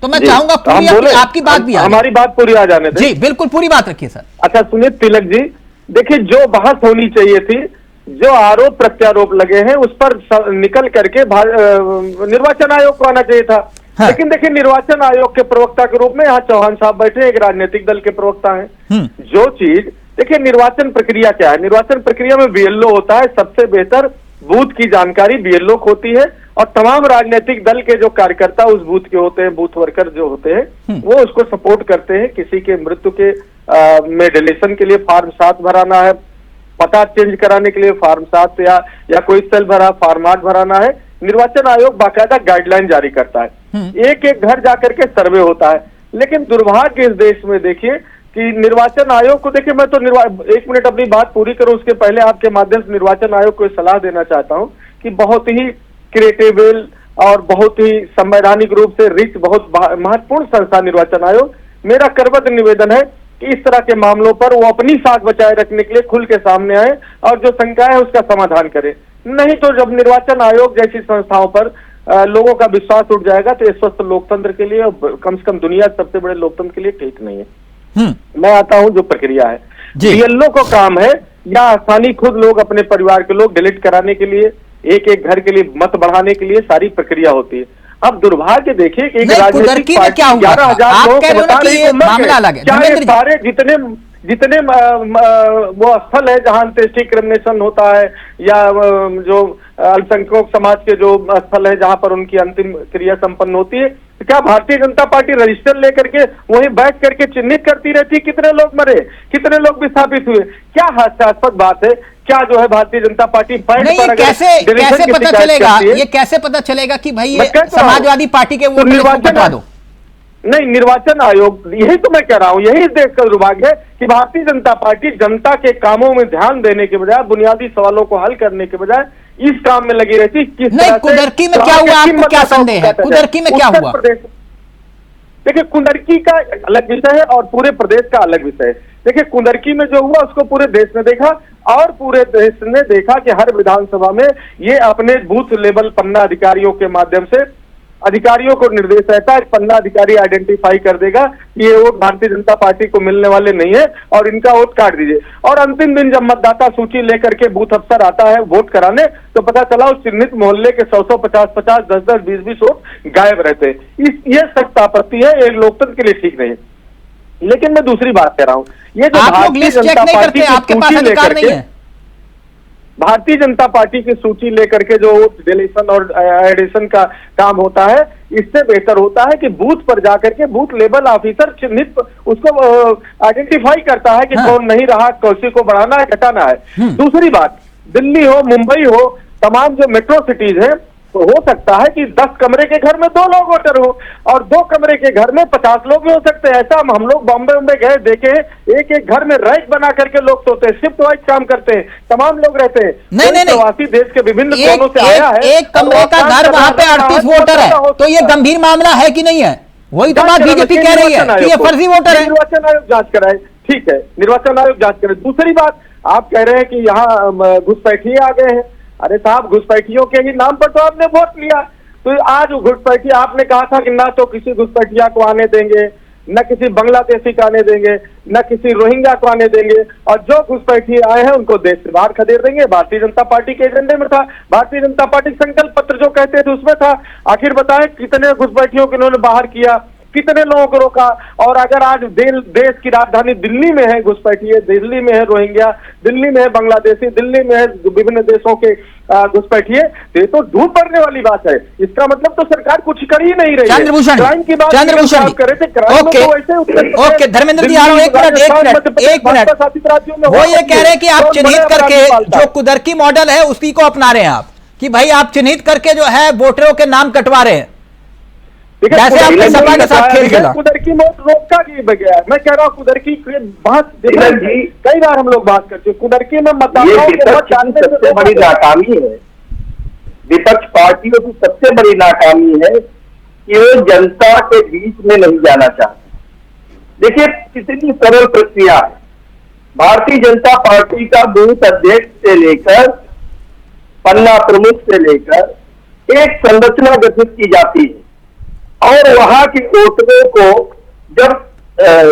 तो मैं चाहूंगा पूरी आपकी बात भी हमारी बात पूरी आ जाने दें। जी बिल्कुल, पूरी बात रखिए सर। अच्छा सुनिए तिलक जी, देखिए जो बहस होनी चाहिए थी, जो आरोप प्रत्यारोप लगे हैं उस पर निकल करके निर्वाचन आयोग को आना चाहिए था। हाँ। लेकिन देखिए, निर्वाचन आयोग के प्रवक्ता के रूप में यहाँ चौहान साहब बैठे, एक राजनीतिक दल के प्रवक्ता हैं। जो चीज देखिए, निर्वाचन प्रक्रिया क्या है, निर्वाचन प्रक्रिया में बीएलओ होता है, सबसे बेहतर बूथ की जानकारी बीएलओ को होती है, और तमाम राजनीतिक दल के जो कार्यकर्ता उस बूथ के होते हैं, बूथ वर्कर जो होते हैं, वो उसको सपोर्ट करते हैं। किसी के मृत्यु के में डिलीशन के लिए फॉर्म 7 भराना है, पता चेंज कराने के लिए फॉर्म 7 या कोई सेल भरा फॉर्म 8 भराना है, निर्वाचन आयोग बाकायदा गाइडलाइन जारी करता है। एक एक घर जाकर के सर्वे होता है। लेकिन दुर्भाग्य इस देश में देखिए कि निर्वाचन आयोग को देखिए, मैं तो 1 मिनट अपनी बात पूरी करूं उसके पहले आपके माध्यम से निर्वाचन आयोग को सलाह देना चाहता हूं कि बहुत ही क्रिएटिव और बहुत ही संवैधानिक रूप से रिच, बहुत महत्वपूर्ण संस्था निर्वाचन आयोग, मेरा करबद्ध निवेदन है कि इस तरह के मामलों पर वो अपनी साख बचाए रखने के लिए खुल के सामने आए और जो शंका है उसका समाधान करे। नहीं तो जब निर्वाचन आयोग जैसी संस्थाओं पर लोगों का विश्वास उठ जाएगा तो स्वस्थ लोकतंत्र के लिए, कम से कम दुनिया के सबसे बड़े लोकतंत्र के लिए ठीक नहीं है। मैं आता हूं जो प्रक्रिया है, बीएलओ को काम है या आसानी खुद लोग अपने परिवार के लोग डिलीट कराने के लिए, एक एक घर के लिए मत बढ़ाने के लिए सारी प्रक्रिया होती है। अब दुर्भाग्य देखिए कि एक राजनीतिक पार्टी 11,000 लोगों को बता रही है, सारे जितने वो स्थल है जहां अंत्येष्टि क्रिमिनेशन होता है, या जो अल्पसंख्यक समाज के जो स्थल है जहां पर उनकी अंतिम क्रिया संपन्न होती है, तो क्या भारतीय जनता पार्टी रजिस्टर लेकर के वहीं बैठ करके चिन्हित करती रहती कितने लोग मरे, कितने लोग विस्थापित हुए? क्या हास्यास्पद बात है? क्या जो है भारतीय जनता पार्टी नहीं, ये कैसे पता चलेगा, ये कैसे पता चलेगा कि भाई ये समाजवादी पार्टी के वोट बता दो? नहीं, निर्वाचन आयोग, यही तो मैं कह रहा हूं, यही देश का दुर्भाग्य है कि भारतीय जनता पार्टी जनता के कामों में ध्यान देने के बजाय, बुनियादी सवालों को हल करने के बजाय इस काम में लगी रहती। किस नहीं, कुदरकी में क्या हुआ, आपको क्या संदेह है? कुदरकी में क्या हुआ? देखिए, कुंदरकी का अलग विषय है और पूरे प्रदेश का अलग विषय है। देखिए, कुंदरकी में जो हुआ उसको पूरे देश ने देखा और पूरे देश ने देखा कि हर विधानसभा में ये अपने बूथ लेवल पन्ना अधिकारियों के माध्यम से अधिकारियों को निर्देश रहता है, पन्ना अधिकारी आइडेंटिफाई कर देगा कि ये वोट भारतीय जनता पार्टी को मिलने वाले नहीं है और इनका वोट काट दीजिए। और अंतिम दिन जब मतदाता सूची लेकर के बूथ अफसर आता है वोट कराने, तो पता चला उस चिन्हित मोहल्ले के 100 50 10 20 वोट गायब रहते हैं। ये सख्त आपत्ति है, ये लोकतंत्र के लिए ठीक नहीं है। लेकिन मैं दूसरी बात कह रहा हूं, ये जो भारतीय जनता पार्टी आपके पास अधिकार नहीं है, भारतीय जनता पार्टी की सूची लेकर के जो डिलीशन और एडिशन का काम होता है, इससे बेहतर होता है कि बूथ पर जाकर के बूथ लेवल ऑफिसर चिन्हित उसको आइडेंटिफाई करता है कि कौन नहीं रहा, किसी को बढ़ाना है, घटाना है। दूसरी बात, दिल्ली हो, मुंबई हो, तमाम जो मेट्रो सिटीज हैं, तो हो सकता है कि 10 कमरे के घर में 2 लोग वोटर हो और 2 कमरे के घर में 50 लोग भी हो सकते हैं। ऐसा हम लोग बॉम्बे गए, देखे, एक घर में रैक बना करके लोग सोते हैं, शिफ्ट वाइज काम करते हैं, तमाम लोग रहते हैं। नहीं, प्रवासी देश के विभिन्न कोनों से आया है, एक कमरे का घर वहां पे 38 वोटर है, तो ये गंभीर मामला है कि नहीं है? वही तो बात बीजेपी कह रही है कि ये फर्जी वोटर है। निर्वाचन आयोग जांच कराए, ठीक है, निर्वाचन आयोग जांच करे। दूसरी बात, आप कह रहे हैं कि यहाँ घुसपैठिए आ गए हैं। अरे साहब, घुसपैठियों के ही नाम पर तो आपने वोट लिया। तो आज घुसपैठी, आपने कहा था कि ना तो किसी घुसपैठिया को आने देंगे, न किसी बांग्लादेशी को आने देंगे, न किसी रोहिंग्या को आने देंगे, और जो घुसपैठी आए हैं उनको देश से बाहर खदेड़ देंगे। भारतीय जनता पार्टी के एजेंडे में था, भारतीय जनता पार्टी संकल्प पत्र जो कहते थे उसमें था। आखिर बताएं कितने घुसपैठियों को इन्होंने बाहर किया, कितने लोगों को रोका? और अगर आज देश की राजधानी दिल्ली में है घुसपैठिए, दिल्ली में है रोहिंग्या, दिल्ली में है बांग्लादेशी, दिल्ली में है विभिन्न देशों के घुसपैठिए, ये तो धूप पड़ने वाली बात है। इसका मतलब तो सरकार कुछ कर ही नहीं रही है। क्राइम की बात करे थे, ओके धर्मेंद्र जी, एक मिनट, वो ये कह रहे हैं कि आप चिन्हित करके जो कुदरकी मॉडल है उसी को अपना रहे हैं आप, कि भाई आप चिन्हित करके जो है वोटरों के नाम कटवा रहे हैं, जैसे आपने सपा के साथ खेल खेला। कुदरकी वोट रोका की बगैर, मैं कह रहा हूँ कुदरकी बात कई बार हम लोग बात करते हैं, कुदरकी में मतदाताओं सबसे बड़ी नाकामी है, विपक्ष पार्टियों की सबसे बड़ी नाकामी है कि वो जनता के बीच में नहीं जाना चाहते। देखिए, कितनी सरल प्रक्रिया है। भारतीय जनता पार्टी का बूथ अध्यक्ष से लेकर पन्ना प्रमुख से लेकर एक संरचना गठित की जाती है और वहां के वोटरों को जब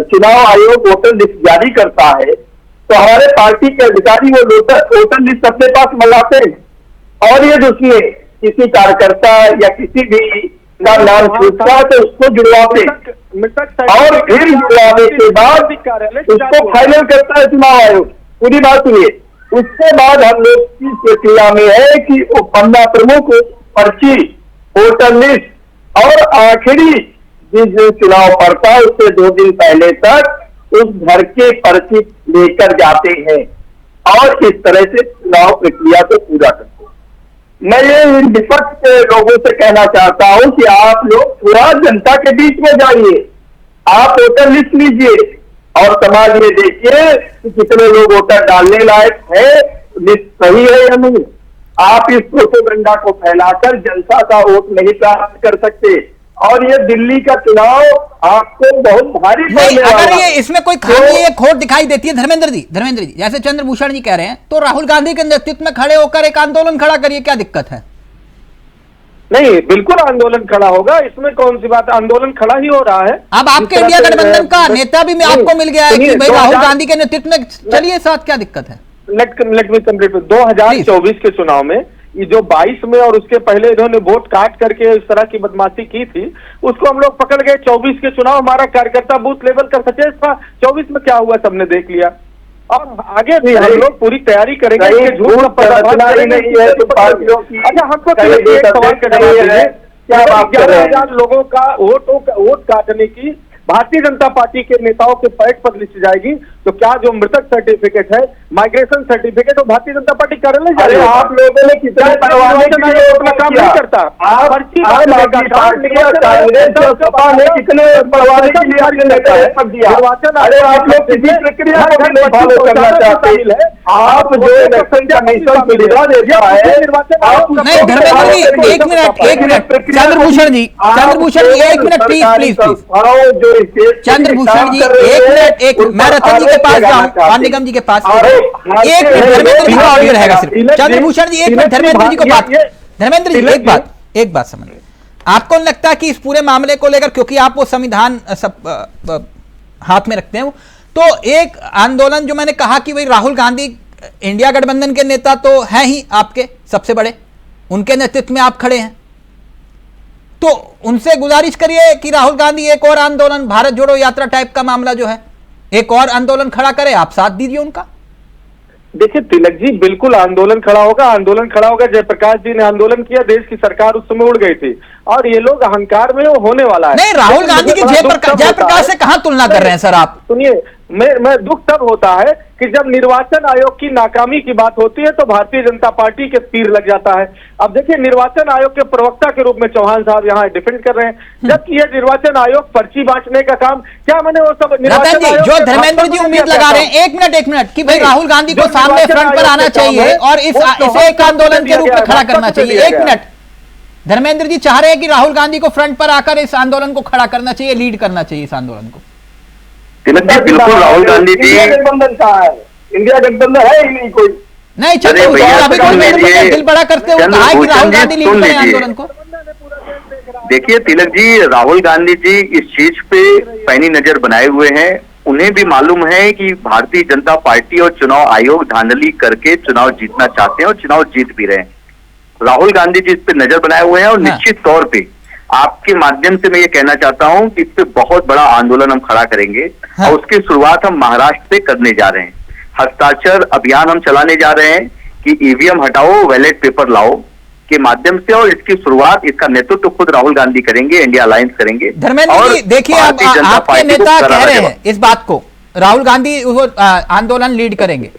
चुनाव आयोग वोटर लिस्ट जारी करता है तो हमारे पार्टी के अधिकारी वो वोटर लिस्ट अपने पास मंगाते हैं और ये उसमें किसी कार्यकर्ता या किसी भी का नाम छूटता है तो उसको जुड़वाते और फिर जुड़वाने के बाद उसको फाइनल करता है चुनाव आयोग। पूरी बात सुनिए, उसके बाद हम लोग की प्रक्रिया में है कि वो पन्ना प्रमुख, पर्ची, वोटर लिस्ट और आखिरी जिस दिन चुनाव पड़ता है उससे 2 दिन पहले तक उस घर के पर्ची लेकर जाते हैं और इस तरह से चुनाव प्रक्रिया को पूरा करते हैं। मैं ये विपक्ष के लोगों से कहना चाहता हूं कि आप लोग थोड़ा जनता के बीच में जाइए, आप वोटर लिस्ट लीजिए और समाज में देखिए कि कितने लोग वोटर डालने लायक है, लिस्ट सही है या नहीं। आप इस प्रोपेगेंडा को फैलाकर जनता का वोट नहीं प्राप्त कर सकते और ये दिल्ली का चुनाव आपको बहुत भारी नहीं, अगर ये इसमें कोई खामी या खोट दिखाई देती है धर्मेंद्र जी, जैसे चंद्रभूषण जी कह रहे हैं, तो राहुल गांधी के नेतृत्व में खड़े होकर एक आंदोलन खड़ा करिए, क्या दिक्कत है? नहीं, बिल्कुल आंदोलन खड़ा होगा, इसमें कौन सी बात, आंदोलन खड़ा ही हो रहा है। अब आपके इंडिया गठबंधन का नेता भी आपको मिल गया है कि भाई राहुल गांधी के नेतृत्व में चलिए साथ, क्या दिक्कत है? Let me complete. 2024 के चुनाव में ये जो 22 में और उसके पहले इन्होंने वोट काट करके इस तरह की बदमाशी की थी, उसको हम लोग पकड़ गए। 24 के चुनाव हमारा कार्यकर्ता बूथ लेवल का सचेत था, 24 में क्या हुआ सबने देख लिया और आगे भी हम लोग पूरी तैयारी करेंगे। अच्छा, हमको एक सवाल का जवाब दीजिए, क्या बात कर रहे हैं? 11,000 लोगों का वोट काटने की भारतीय जनता पार्टी के नेताओं के पैट पर लिस्ट जाएगी, तो क्या जो मृतक सर्टिफिकेट है, माइग्रेशन सर्टिफिकेट, वो भारतीय जनता पार्टी कार्यालय अरे आप लोगों ने कितने पढ़वाने के लिए अपना काम नहीं करता। पर्ची कांग्रेस और सपा ने कितने पढ़वाने के लिए आपने नेतृत्व दिया? अरे आप लोग किसी प्रक्रिया को भी नहीं फॉलो करना चाहते हैं। आप जो इलेक्शन कमीशन सुविधा देता है, नहीं धर्मेंद्र जी एक मिनट चंद्रभूषण जी एक मिनट प्लीज चंद्रभूषण जी एक मिनट, मैं रतन जी के पास जाऊं और निगम जी के पास, एक मिनट धर्मेंद्र जी का ऑडियो रहेगा सिर्फ। चंद्रभूषण जी एक मिनट धर्मेंद्र जी को बात, धर्मेंद्र जी एक बात समझ, आपको नहीं लगता कि इस पूरे मामले को लेकर, क्योंकि आप वो संविधान सब हाथ में रखते हैं, तो एक आंदोलन जो मैंने कहा कि भाई राहुल गांधी इंडिया गठबंधन के नेता तो हैं ही आपके सबसे बड़े, उनके नेतृत्व में आप खड़े हैं, तो उनसे गुजारिश करिए कि राहुल गांधी एक और आंदोलन, भारत जोड़ो यात्रा टाइप का मामला जो है, एक और आंदोलन खड़ा करे, आप साथ दीजिए उनका। देखिए तिलक जी, बिल्कुल आंदोलन खड़ा होगा। जयप्रकाश जी ने आंदोलन किया, देश की सरकार उस समय उड़ गई थी, और ये लोग अहंकार में वो होने वाला है। नहीं, राहुल गांधी की जयप्रकाश से कहां तुलना कर रहे हैं सर आप? सुनिए, मैं दुख तब होता है कि जब निर्वाचन आयोग की नाकामी की बात होती है तो भारतीय जनता पार्टी के तीर लग जाता है। अब देखिए, निर्वाचन आयोग के प्रवक्ता के रूप में चौहान साहब यहाँ डिफेंड कर रहे हैं, जबकि ये निर्वाचन आयोग पर्ची बांटने का काम, क्या मैंने वो सब रतन जी जो धर्मेंद्र जी उम्मीद लगा रहे हैं, एक मिनट कि भाई राहुल गांधी को सामने फ्रंट पर आना चाहिए और इसे एक आंदोलन के रूप में खड़ा करना चाहिए। एक मिनट, धर्मेंद्र जी चाह रहे हैं कि राहुल गांधी को फ्रंट पर आकर इस आंदोलन को खड़ा करना चाहिए, लीड करना चाहिए इस आंदोलन को। बिल्कुल राहुल गांधी जी, इंडिया गठबंधन कहाँ है? इंडिया गठबंधन है ही नहीं कोई। नहीं अभी कोई दिल बड़ा करते हुए कहा है कि राहुल गांधी लीड करें आंदोलन को। देखिए तिलक जी, राहुल गांधी जी इस चीज पे पैनी नजर बनाए हुए हैं। उन्हें भी मालूम है कि भारतीय जनता पार्टी और चुनाव आयोग धांधली करके चुनाव जीतना चाहते हैं और चुनाव जीत भी रहे हैं। राहुल गांधी जी इस पे नजर बनाए हुए हैं और निश्चित तौर पे आपके माध्यम से मैं ये कहना चाहता हूं कि इस पे बहुत बड़ा आंदोलन हम खड़ा करेंगे और उसकी शुरुआत हम महाराष्ट्र से करने जा रहे हैं। हस्ताक्षर अभियान हम चलाने जा रहे हैं कि ईवीएम हटाओ, बैलेट पेपर लाओ के माध्यम से, और इसकी शुरुआत, इसका नेतृत्व खुद राहुल गांधी करेंगे, इंडिया अलायंस करेंगे। धर्मेंद्र जी देखिए, आपके नेता कह रहे हैं इस बात को, राहुल गांधी आंदोलन लीड करेंगे।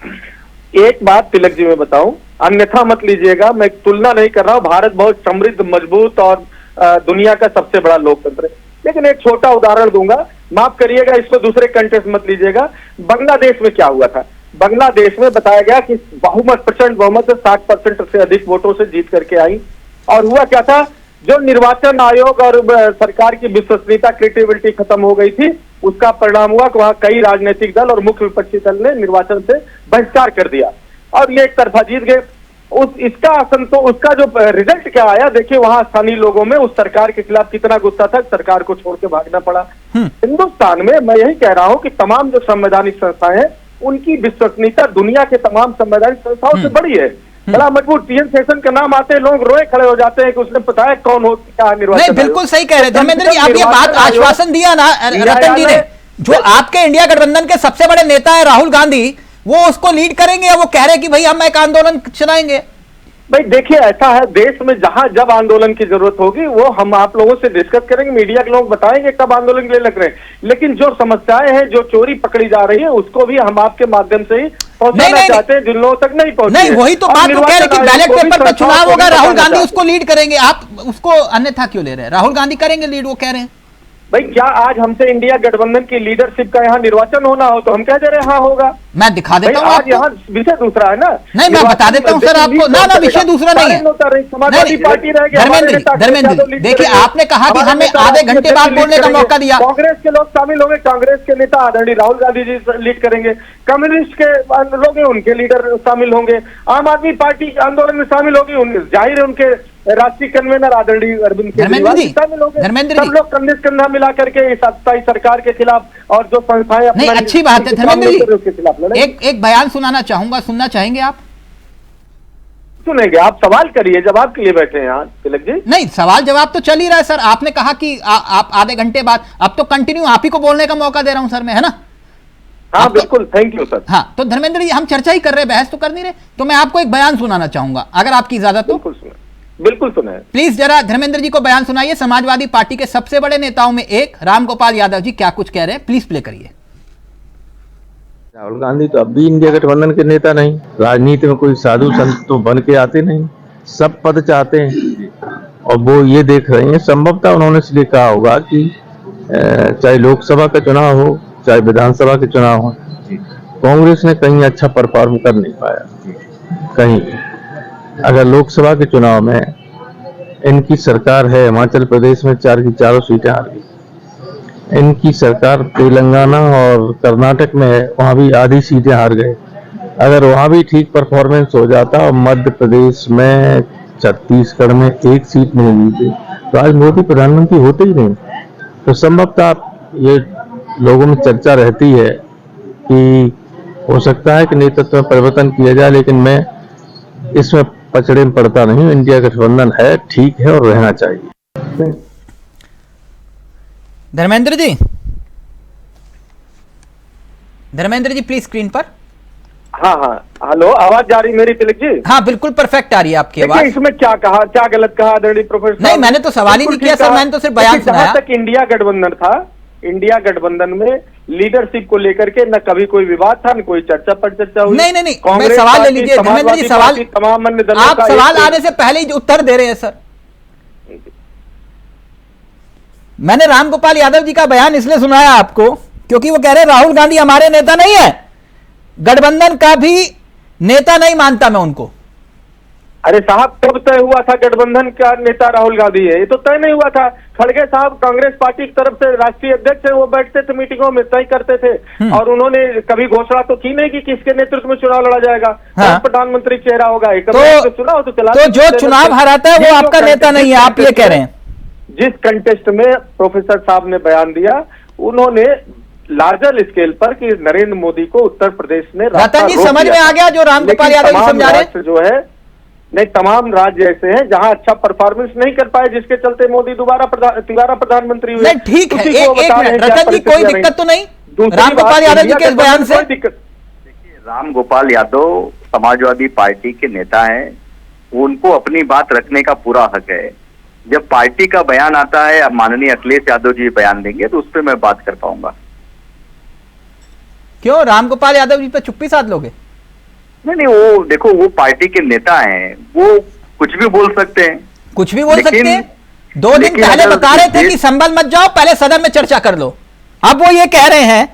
एक बात तिलक जी मैं बताऊं, अन्यथा मत लीजिएगा, मैं तुलना नहीं कर रहा हूं, भारत बहुत समृद्ध, मजबूत और दुनिया का सबसे बड़ा लोकतंत्र है, लेकिन एक छोटा उदाहरण दूंगा, माफ करिएगा, इसको दूसरे कंटेस्ट मत लीजिएगा। बांग्लादेश में क्या हुआ था? बांग्लादेश में बताया गया कि प्रचंड बहुमत से 60% से अधिक वोटों से जीत करके आई, और हुआ क्या था, जो निर्वाचन आयोग और सरकार की विश्वसनीयता, क्रेडिबिलिटी खत्म हो गई थी, उसका परिणाम हुआ कि वहां कई राजनीतिक दल और मुख्य विपक्षी दल ने निर्वाचन से बहिष्कार कर दिया और ये एक तरफा जीत गए। इसका असंतोष, उसका जो रिजल्ट क्या आया, देखिए वहां स्थानीय लोगों में उस सरकार के खिलाफ कितना गुस्सा था, सरकार को छोड़ के भागना पड़ा। हिंदुस्तान में मैं यही कह रहा हूं कि तमाम जो संवैधानिक संस्थाएं हैं, उनकी विश्वसनीयता दुनिया के तमाम संवैधानिक संस्थाओं से बड़ी है। बड़ा मजबूत टीएन सेशन का नाम आते हैं, लोग रोए खड़े हो जाते हैं कि उसने पता है कौन हो क्या निर्वाचन। नहीं, बिल्कुल सही कह रहे हैं धर्मेंद्र जी, आप ये बात आश्वासन दिया ना रतन जी ने, जो आपके इंडिया गठबंधन के सबसे बड़े नेता है राहुल गांधी, वो उसको लीड करेंगे, वो कह रहे हैं कि भाई हम एक आंदोलन चलाएंगे। भाई देखिए, ऐसा है, देश में जहां जब आंदोलन की जरूरत होगी वो हम आप लोगों से डिस्कस करेंगे, मीडिया के लोग बताएंगे कब आंदोलन के लिए लग रहे हैं, लेकिन जो समस्याएं हैं, जो चोरी पकड़ी जा रही है, उसको भी हम आपके माध्यम से ही पहुंचाना चाहते हैं, जिन लोगों तक नहीं पहुंचे। नहीं, वही तो बात कह रहे कि बैलेट पेपर पर चुनाव होगा, राहुल गांधी उसको लीड करेंगे, आप उसको अन्यथा क्यों ले रहे हैं? राहुल गांधी करेंगे लीड, वो कह रहे हैं। भाई क्या आज हमसे इंडिया गठबंधन की लीडरशिप का यहाँ निर्वाचन होना हो तो हम कह दे रहे हैं हाँ होगा। मैं दिखा देता हूँ, आज यहाँ विषय दूसरा है ना। नहीं, मैं बता देता हूँ सर आपको, ना विषय दूसरा नहीं है। समाजवादी पार्टी रह गया, धर्मेंद्र देखिए, आपने कहा कि हमें आधे घंटे बाद बोलने का मौका दिया। कांग्रेस के लोग शामिल होंगे, कांग्रेस के नेता आदरणीय राहुल गांधी जी लीड करेंगे, कम्युनिस्ट के लोग उनके लीडर शामिल होंगे, आम आदमी पार्टी आंदोलन में शामिल होगी, जाहिर है उनके राष्ट्रीय कन्वेनर आदरणीय अरविंद केजरीवाल शामिल होंगे, सब लोग कंधे से कंधा मिला करके इस सत्ताई सरकार के खिलाफ और जो संस्थाएं नहीं, अच्छी बात है धर्मेंद्र जी, एक बयान सुनाना चाहूंगा, सुनना चाहेंगे आप? सुनेंगे, आप सवाल करिए, जवाब के लिए बैठे हैं यहाँ तिलक जी। नहीं, सवाल जवाब तो चल ही रहा है सर, आपने कहा कि आप आधे घंटे बाद, अब तो कंटिन्यू आप ही को बोलने का मौका दे रहा हूं सर मैं, है ना? हाँ बिल्कुल, थैंक यू सर। हाँ, तो धर्मेंद्र जी हम चर्चा ही कर रहे हैं, बहस तो कर नहीं रहे, तो मैं आपको एक बयान सुनाना चाहूंगा अगर आपकी इजाजत हो। बिल्कुल सुना है। प्लीज जरा धर्मेंद्र जी को बयान सुनाइए। समाजवादी पार्टी के सबसे बड़े नेताओं में एक रामगोपाल यादव जी क्या कुछ कह रहे हैं, प्लीज प्ले करिए। राहुल गांधी तो अब भी इंडिया गठबंधन के नेता नहीं, राजनीति में कोई साधु संत तो बन के आते नहीं, सब पद चाहते हैं और वो ये देख रहे हैं। संभवतः उन्होंने इसलिए कहा होगा कि चाहे लोकसभा का चुनाव हो चाहे विधानसभा के चुनाव हो, कांग्रेस ने कहीं अच्छा परफॉर्म कर नहीं पाया। कहीं अगर लोकसभा के चुनाव में इनकी सरकार है, हिमाचल प्रदेश में 4 की 4 सीटें हार गई, इनकी सरकार तेलंगाना और कर्नाटक में है, वहां भी आधी सीटें हार गए। अगर वहां भी ठीक परफॉर्मेंस हो जाता और मध्य प्रदेश में, छत्तीसगढ़ में 1 सीट नहीं मिलती तो आज मोदी प्रधानमंत्री होते ही नहीं। तो संभवतः ये लोगों में चर्चा रहती है कि हो सकता है कि नेतृत्व में परिवर्तन किया जाए, लेकिन मैं इसमें पचड़े में पड़ता नहीं। इंडिया गठबंधन है, ठीक है और रहना चाहिए। धर्मेंद्र जी प्लीज स्क्रीन पर। हाँ हाँ, हेलो, आवाज जा रही मेरी तिलक जी? हाँ बिल्कुल परफेक्ट आ रही है आपकी आवाज। इसमें क्या कहा, क्या गलत कहा आदरणीय प्रोफेसर? नहीं, मैंने तो सवाल ही नहीं किया सर, मैंने तो सिर्फ बयान सुनाया। जहां तक इंडिया गठबंधन था, इंडिया गठबंधन में लीडरशिप को लेकर के न कभी कोई विवाद था, न कोई चर्चा पर चर्चा हुई। नहीं, मैं सवाल ले लीजिए धर्मेंद्र जी। सवाल तमाम अन्य दलों आप सवाल आने से पहले ही उत्तर दे रहे हैं सर। मैंने रामगोपाल यादव जी का बयान इसलिए सुनाया आपको क्योंकि वो कह रहे राहुल गांधी हमारे नेता नहीं है, गठबंधन का भी नेता नहीं मानता मैं उनको। अरे साहब, कब तय हुआ था गठबंधन का नेता राहुल गांधी है? ये तो तय नहीं हुआ था। खड़गे साहब कांग्रेस पार्टी की तरफ से राष्ट्रीय अध्यक्ष है, वो बैठते थे मीटिंगों में, तय करते थे और उन्होंने कभी घोषणा तो की नहीं कि किसके नेतृत्व में चुनाव लड़ा जाएगा, प्रधानमंत्री चेहरा होगा। तो चुनाव तो चला, तो जो चुनाव हराता है वो आपका नेता नहीं है, आप ये कह रहे हैं? जिस कंटेस्ट में प्रोफेसर साहब ने बयान दिया, उन्होंने लार्जर स्केल पर कि नरेंद्र मोदी को उत्तर प्रदेश में रतन जी समझ में आ गया जो रामगोपाल यादव समझा रहे जो है। नहीं, तमाम राज्य ऐसे हैं जहां अच्छा परफॉर्मेंस नहीं कर पाए, जिसके चलते मोदी दोबारा प्रधानमंत्री हुए। ठीक है, एक मिनट रतन जी, कोई दिक्कत तो नहीं रामगोपाल यादव जी के इस बयान से? देखिए, रामगोपाल यादव समाजवादी पार्टी के नेता हैं, उनको अपनी बात रखने का पूरा हक है। जब पार्टी का बयान आता है, अब माननीय अखिलेश यादव जी बयान देंगे तो उस पर मैं बात कर पाऊंगा। क्यों रामगोपाल यादव जी पे चुप्पी साध लोगे? नहीं, वो देखो, वो पार्टी के नेता हैं, वो कुछ भी बोल सकते हैं। कुछ भी बोल सकते हैं। 2 दिन पहले बता रहे थे कि संभल मत जाओ, पहले सदन में चर्चा कर लो। अब वो ये कह रहे हैं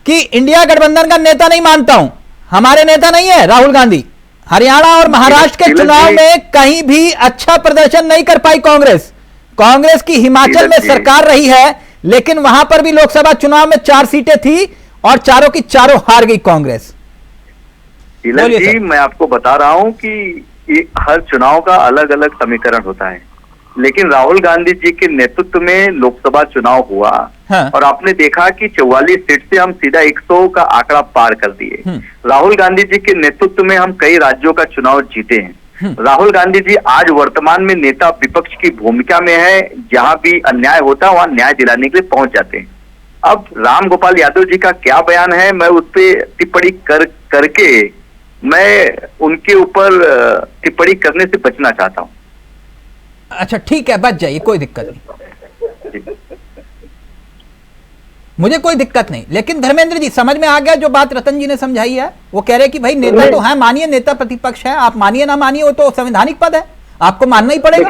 कि इंडिया गठबंधन का नेता नहीं मानता हूं, हमारे नेता नहीं है राहुल गांधी। हरियाणा और महाराष्ट्र के चुनाव में कहीं भी अच्छा प्रदर्शन नहीं कर पाई कांग्रेस। कांग्रेस की हिमाचल में सरकार रही है, लेकिन वहां पर भी लोकसभा चुनाव में 4 सीटें थी और चारों की चारों हार गई कांग्रेस। जी, मैं आपको बता रहा हूं कि हर चुनाव का अलग अलग समीकरण होता है, लेकिन राहुल गांधी जी के नेतृत्व में लोकसभा चुनाव हुआ। हाँ। और आपने देखा कि 44 सीट से हम सीधा 100 का आंकड़ा पार कर दिए। राहुल गांधी जी के नेतृत्व में हम कई राज्यों का चुनाव जीते हैं। राहुल गांधी जी आज वर्तमान में नेता विपक्ष की भूमिका में है, जहां भी अन्याय होता है वहां न्याय दिलाने के लिए पहुंच जाते हैं। अब रामगोपाल यादव जी का क्या बयान है, मैं उस पर टिप्पणी करके मैं उनके ऊपर टिप्पणी करने से बचना चाहता हूं। अच्छा ठीक है, बच जाइए, कोई दिक्कत नहीं, मुझे कोई दिक्कत नहीं। लेकिन धर्मेंद्र जी समझ में आ गया जो बात रतन जी ने समझाई है। वो कह रहे कि भाई नेता तो है, मानिए नेता प्रतिपक्ष है, आप मानिए ना मानिए, वो तो संवैधानिक पद है, आपको मानना ही पड़ेगा।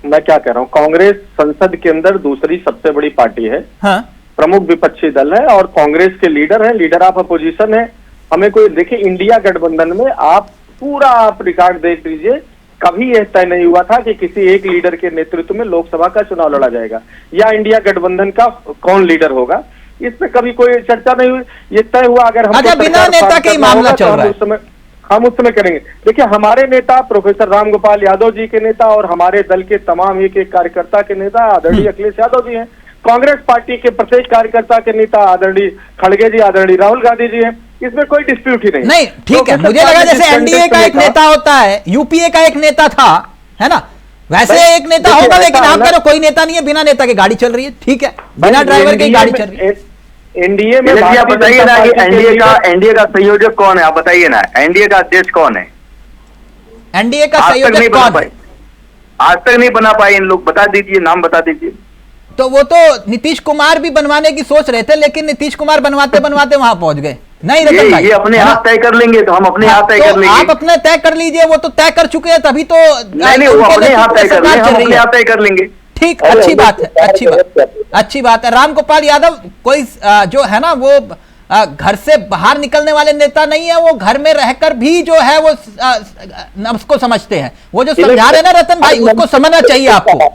मैं क्या कह रहा हूं, कांग्रेस संसद के अंदर दूसरी सबसे बड़ी पार्टी है। हाँ। प्रमुख विपक्षी दल है और कांग्रेस के लीडर है, लीडर ऑफ अपोजिशन है। हमें कोई देखिए, इंडिया गठबंधन में आप रिकॉर्ड देख लीजिए, कभी यह तय नहीं हुआ था कि किसी एक लीडर के नेतृत्व में लोकसभा का चुनाव लड़ा जाएगा या इंडिया गठबंधन का कौन लीडर होगा, इस पे कभी कोई चर्चा नहीं हुई। ये तय हुआ अगर हम बिना नेता के मामला चल रहा है, हम उस समय करेंगे। देखिए, हमारे नेता प्रोफेसर रामगोपाल यादव जी के नेता और हमारे दल के तमाम एक कार्यकर्ता के नेता आदरणीय अखिलेश यादव जी हैं। कांग्रेस पार्टी के प्रत्येक कार्यकर्ता के नेता आदरणीय खड़गे जी, आदरणीय राहुल गांधी जी हैं। इसमें कोई डिस्प्यूट ही नहीं। ठीक है, मुझे लगा जैसे एनडीए का एक नेता होता है, यूपीए का एक नेता था, है ना, वैसे एक नेता होगा, लेकिन आप कह रहे कोई नेता नहीं है, बिना नेता के गाड़ी चल रही है। ठीक है, बिना ड्राइवर के गाड़ी चल रही है। एनडीए में बताइए ना कि एनडीए का संयोजक कौन है, आप बताइए ना, एनडीए का अध्यक्ष कौन है? एनडीए का आज तक नहीं संयोजक बना कौन है? पाए, आज तक नहीं बना पाए इन लोग। बता दीजिए, नाम बता दीजिए। तो वो तो नीतीश कुमार भी बनवाने की सोच रहे थे, लेकिन नीतीश कुमार बनवाते बनवाते वहां पहुंच गए। नहीं रतन भाई, ये अपने हाथ तय कर लेंगे तो हम अपने हाथ तय कर लेंगे। आप अपने तय कर लीजिए, वो तो तय कर चुके हैं, तभी तो नहीं, वो अपने हाथ तय कर लेंगे, हम अपने हाथ तय कर लेंगे। ठीक, अच्छी बात है, अच्छी बात है। राम गोपाल यादव कोई जो है ना वो घर से बाहर निकलने वाले नेता नहीं है, वो घर में रहकर भी जो है वो उसको समझते हैं। वो जो समझा रहे हैं ना रतन भाई, उसको समझना चाहिए आपको।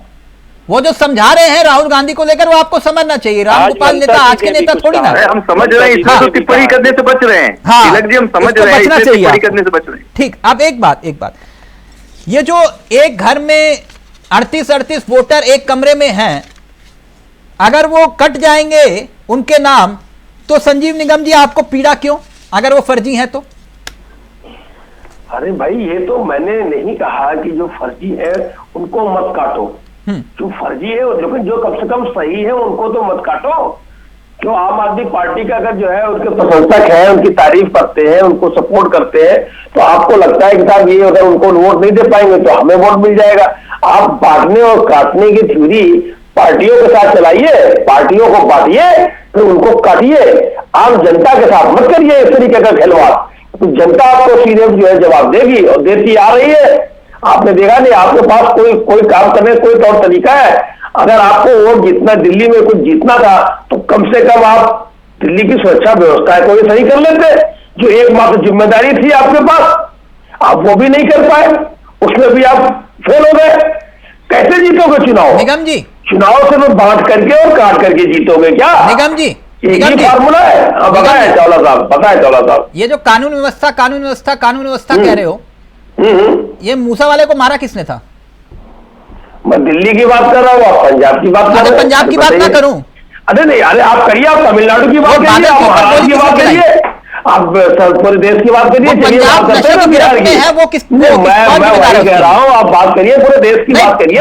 वो जो समझा रहे हैं राहुल गांधी को लेकर, वो आपको समझना चाहिए। राम गोपाल नेता आज के नेता थोड़ी ना। हम समझ रहे हैं, इसमें तो टिप्पणी करने से बच रहे हैं। हाँ, तिलक जी, हम समझ रहे हैं, इसमें टिप्पणी करने से बच रहे हैं। ठीक। अब एक बात, ये जो एक घर में 38 वोटर एक कमरे में हैं, अगर वो कट जाएंगे उनके नाम, तो संजीव निगम जी आपको पीड़ा क्यों, अगर वो फर्जी हैं तो? अरे भाई, ये तो मैंने नहीं कहा कि जो फर्जी है उनको मत काटो। जो फर्जी है, लेकिन जो कम से कम सही है उनको तो मत काटो। क्यों आम आदमी पार्टी का अगर जो है उनके प्रशंसक है, उनकी तारीफ करते हैं, उनको सपोर्ट करते हैं, तो आपको लगता है कि साहब ये अगर उनको वोट नहीं दे पाएंगे तो हमें वोट मिल जाएगा। आप बांटने और काटने की थ्योरी पार्टियों के साथ चलाइए, पार्टियों को बांटिए, फिर उनको काटिए। आम जनता के साथ मत करिए इस तरीके का खिलवाड़। तो जनता आपको सीधे जो है जवाब देगी, और देती आ रही है। आपने देखा नहीं, आपके पास कोई काम करने कोई तौर तरीका है? अगर आपको वोट जीतना, दिल्ली में कुछ जीतना था, तो कम से कम आप दिल्ली की सुरक्षा व्यवस्था को भी सही कर लेते, जो एकमात्र जिम्मेदारी थी आपके पास। आप वो भी नहीं कर पाए, उसमें भी आप फेल हो गए। कैसे जीतोगे चुनाव? निगम जी, चुनाव से तो बांट करके और काट करके जीतोगे क्या? निगम जी, यही फार्मूला है। बताए चावला साहब, ये जो कानून व्यवस्था कह रहे हो, ये मूसा वाले को मारा किसने था? मैं दिल्ली की बात कर रहा हूँ, आप पंजाब की बात कर रहे हैं। पंजाब की बात ना करूं? अरे नहीं, अरे आप करिए, आप तमिलनाडु की बात करिए, आप महाराष्ट्र की बात करिए, आप पूरे देश की बात करिए। पंजाब नशे की गिरफ्त में है, वो किस? मैं वही कह रहा हूँ, आप बात करिए, पूरे देश की बात करिए।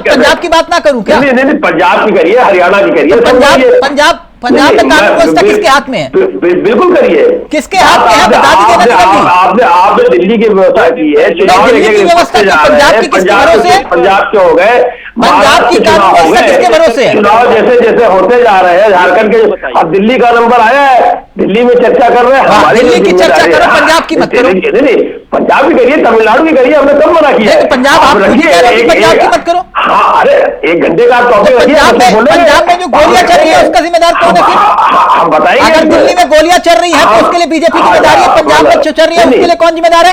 पंजाब की बात ना करूं क्या? नहीं, पंजाब की करिए, हरियाणा की करिए, पंजाब में कानून व्यवस्था किसके हाथ में है? बिल्कुल करिए। किसके हाथ में है, बता दीजिए। आपने दिल्ली की व्यवस्था की है, दिल्ली की व्यवस्था पंजाब की किसके भरोसे? पंजाब के हो गए, पंजाब की कानून व्यवस्था किसके भरोसे है? चुनाव जैसे जैसे होते जा रहे हैं, झारखंड के, अब दिल्ली का नंबर आया है, दिल्ली में चर्चा कर रहे हैं। दिल्ली की चर्चा करो, पंजाब की मत करो। नहीं, पंजाब की करिए, तमिलनाडु की करिए, हमने कब मना किया है? पंजाब आप पंजाब की मत करो। हाँ, अरे 1 घंटे का टॉपिक रखिए। पंजाब में जो गोलियां चल रही है उसका जिम्मेदार कौन है? हम बताइए। अगर दिल्ली में गोलियां चल रही है तो उसके लिए बीजेपी जिम्मेदार है, पंजाब में चल रही है उसके लिए कौन जिम्मेदार है?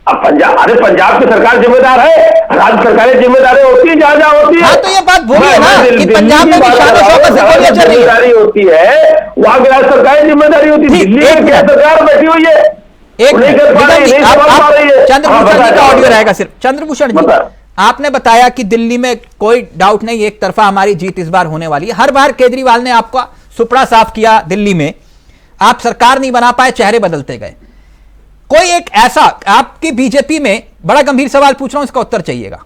अब पंजाब की सरकार जिम्मेदार है, राज्य सरकारें जिम्मेदारी होती है जहाँ होती है। हाँ, तो ये बात बोलिए ना कि पंजाब में भी शान-ओ-शौकत से गोलियां चल रही है, होती है, वहाँ की राज्य सरकारें जिम्मेदारी होती है। दिल्ली में क्या सरकार बैठी हुई है? चंद्रभूषण जी का ऑडियो रहेगा सिर्फ। चंद्रभूषण जी, आपने बताया कि दिल्ली में कोई डाउट नहीं, एक तरफा हमारी जीत इस बार होने वाली है। हर बार केजरीवाल ने आपका सुपड़ा साफ किया दिल्ली में, आप सरकार नहीं बना पाए, चेहरे बदलते गए। कोई एक ऐसा, आपकी बीजेपी में बड़ा गंभीर सवाल पूछ रहा हूं, इसका उत्तर चाहिएगा।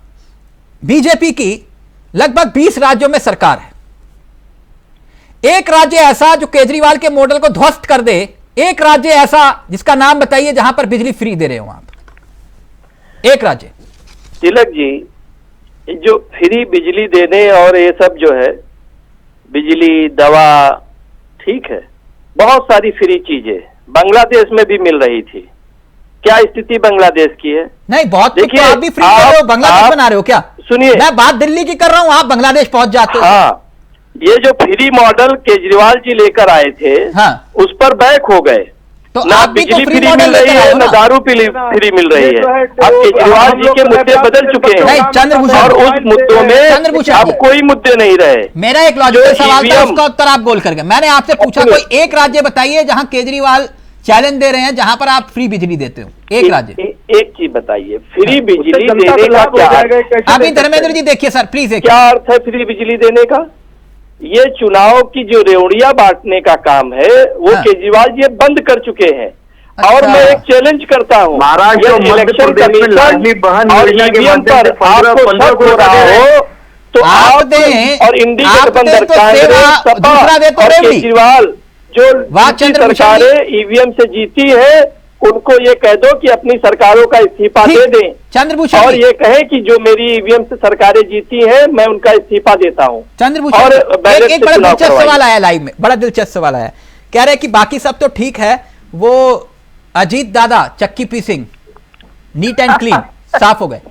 बीजेपी की लगभग 20 राज्यों में सरकार है, एक राज्य ऐसा जो केजरीवाल के मॉडल को ध्वस्त कर दे, एक राज्य ऐसा जिसका नाम बताइए जहां पर बिजली फ्री दे रहे हो आप, एक राज्य। तिलक जी, जो फ्री बिजली देने और ये सब जो है, बिजली, दवा, ठीक है, बहुत सारी फ्री चीजें बांग्लादेश में भी मिल रही थी। क्या स्थिति बांग्लादेश की है? नहीं, बहुत कुछ तो आप भी फ्री कर रहे हो, बांग्लादेश बना रहे हो क्या? सुनिए, मैं बात दिल्ली की कर रहा हूं, आप बांग्लादेश पहुंच जाते हो। हाँ, ये जो फ्री मॉडल केजरीवाल जी लेकर आए थे, हाँ, उस पर बैक हो गए। तो ना बिजली फ्री मिल रही है, ना दारू फ्री मिल रही है। अब केजरीवाल जी के मुद्दे बदल चुके हैं और उस मुद्दों में अब कोई मुद्दे नहीं रहे। मेरा एक लॉजिकल सवाल था, उसका उत्तर आप बोल करके, मैंने आपसे पूछा कोई एक राज्य बताइए जहां केजरीवाल चैलेंज दे रहे हैं, जहां पर आप फ्री बिजली देते हो, एक राज्य। एक चीज बताइए, फ्री बिजली देने का क्या अर्थ? अभी धर्मेंद्र जी देखिए सर प्लीज, क्या अर्थ है फ्री बिजली देने का? ये चुनाव की जो रेवड़ियां बांटने का काम है वो केजरीवाल जी बंद कर चुके हैं। और मैं एक चैलेंज करता हूँ, महाराष्ट्र और मध्य प्रदेश में लाडली बहन योजना के माध्यम से 15 करोड़ हो तो आप दें, और इंडिया गठबंधन कांग्रेस, सपा और केजरीवाल जो सरकारें ईवीएम से जीती है, उनको ये कह दो कि अपनी सरकारों का इस्तीफा दे दें चंद्रभूषण और ये कहें कि जो मेरी ईवीएम से सरकारें जीती हैं मैं उनका इस्तीफा देता हूं। चंद्रभूषण और एक बड़ा दिलचस्प सवाल आया लाइव में, बड़ा दिलचस्प सवाल आया, कह रहे कि बाकी सब तो ठीक है, वो अजीत दादा चक्की पीसिंग नीट एंड क्लीन साफ हो गए।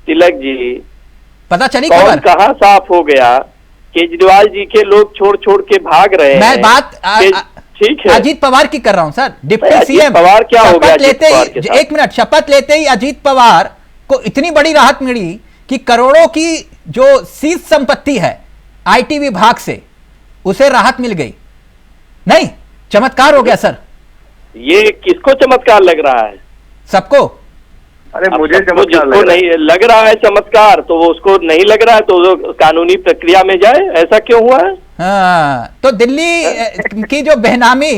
तिलक जी पता चली कौन खबर? कहाँ साफ हो गया? केजरीवाल जी के लोग छोड़ छोड़ के भाग रहे हैं। मैं बात ठीक है अजीत पवार की कर रहा हूं सर। डिप्टी सीएम पवार क्या हो गया? शपथ लेते ही, एक मिनट, शपथ लेते ही अजीत पवार को इतनी बड़ी राहत मिली कि करोड़ों की जो सीज संपत्ति है आईटी विभाग से, उसे राहत मिल गई। नहीं, चमत्कार हो गया सर। ये किसको चमत्कार लग रहा है? सबको। अरे मुझे चमत्कार जिसको नहीं लग रहा है चमत्कार, तो वो उसको नहीं लग रहा है तो वो कानूनी प्रक्रिया में जाए। ऐसा क्यों हुआ है? हाँ, तो दिल्ली की जो बेनामी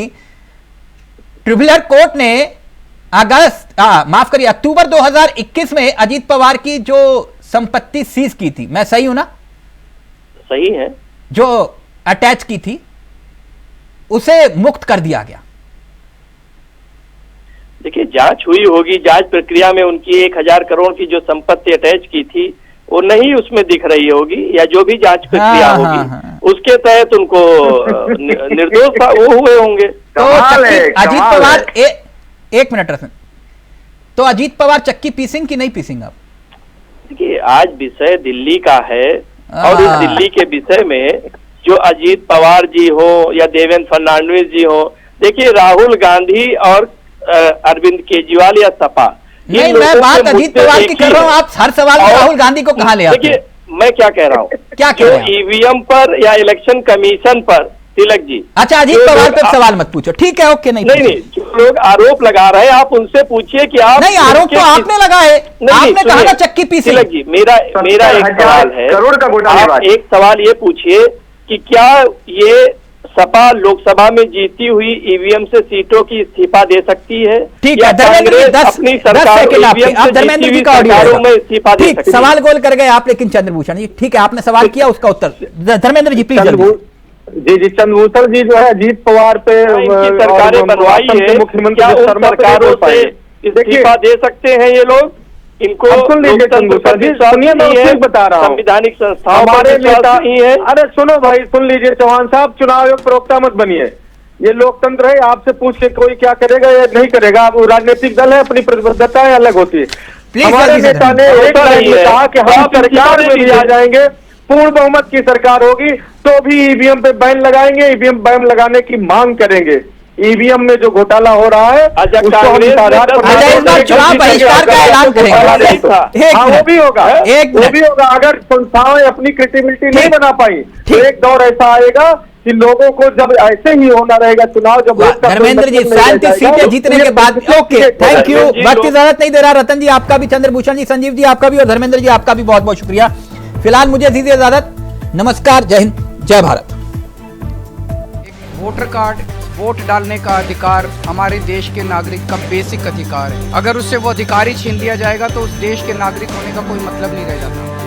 ट्रिब्यूनल कोर्ट ने माफ करिए अक्टूबर 2021 में अजीत पवार की जो संपत्ति सीज की थी, मैं सही हूं ना? सही है। जो अटैच की थी उसे मुक्त कर दिया गया। देखिए, जांच हुई होगी, जांच प्रक्रिया में उनकी 1000 करोड़ की जो संपत्ति अटैच की थी वो नहीं उसमें दिख रही होगी, या जो भी जांच प्रक्रिया होगी उसके तहत उनको निर्दोष वो हुए होंगे। तो अजीत पवार एक मिनट रसन, तो अजीत पवार चक्की पीसिंग की नहीं पीसिंग? आप देखिए, आज विषय दिल्ली का है और इस दिल्ली के विषय में जो अजीत पवार जी हो या देवेंद्र फडणवीस जी हो, देखिए राहुल गांधी और अरविंद केजरीवाल या सपा, नहीं, मैं बात अजीत पवार की कर रहा हूँ। आप हर सवाल में राहुल गांधी को कहाँ ले आते हैं? देखिए, मैं क्या कह रहा हूँ, क्या कह रहे हैं? ईवीएम पर या इलेक्शन कमीशन पर, तिलक जी। अच्छा, अजीत पवार पे सवाल मत पूछो, ठीक है, ओके। नहीं, जो लोग आरोप लगा रहे हैं आप उनसे पूछिए कि आप नहीं, आरोप तो आपने लगाए, आपने कहा ना चक्की पीसी। तिलक जी, मेरा एक सवाल है, करोड़ का घोटाला। एक सवाल ये पूछिए कि क्या ये सपा लोकसभा में जीती हुई ईवीएम से सीटों की इस्तीफा दे सकती है? ठीक है, धर्मेंद्र जी 10 सेकंड आप धर्मेंद्र जी का ऑडियो में इस्तीफा दे सकती है। सवाल गोल कर गए आप, लेकिन चंद्रभूषण जी ठीक है, आपने सवाल किया, उसका उत्तर धर्मेंद्र जी प्लीज। जी चंद्रभूषण जी जो है अजीत पवार पे सरकारें बनवाई है, मुख्यमंत्री सरकारों से इस्तीफा दे सकते हैं ये लोग? इनको सुन लीजिए चंद्रभूषण जी, सुनिए, मैं उसको बता रहा हूँ। संवैधानिक संस्थाओं हमारे नेता ही है। अरे सुनो भाई, सुन लीजिए चौहान साहब, चुनाव आयोग प्रवक्ता मत बनिए, ये लोकतंत्र है। आपसे पूछ के कोई क्या करेगा या नहीं करेगा, वो राजनीतिक दल है, अपनी प्रतिबद्धताएं अलग होती है। हमारे नेता ने एक लाइन में कहा कि हम सरकार में भी आ जाएंगे, पूर्ण बहुमत की सरकार होगी तो भी ईवीएम पे बैन लगाएंगे, ईवीएम बैन लगाने की मांग करेंगे। ईवीएम में जो घोटाला हो रहा है उसको हम चुनाव बहिष्कार का ऐलान करेंगे। हाँ, वो भी होगा, वो भी होगा। अगर संस्थाएं अपनी क्रेडिबिलिटी नहीं बना पाई तो एक दौर ऐसा आएगा कि लोगों को जब ऐसे ही होना रहेगा चुनाव, जब धर्मेंद्र जी 37 सीटें जीतने के बाद, ओके थैंक यू, वक्त इजाजत नहीं दे रहा। रतन जी आपका भी, चंद्रभूषण जी, संजीव जी आपका भी, और धर्मेंद्र जी आपका भी बहुत बहुत शुक्रिया। फिलहाल मुझे दीजिए इजाजत, नमस्कार, जय हिंद, जय भारत। वोटर कार्ड, वोट डालने का अधिकार हमारे देश के नागरिक का बेसिक अधिकार है। अगर उससे वो अधिकार ही छीन लिया जाएगा तो उस देश के नागरिक होने का कोई मतलब नहीं रह जाता।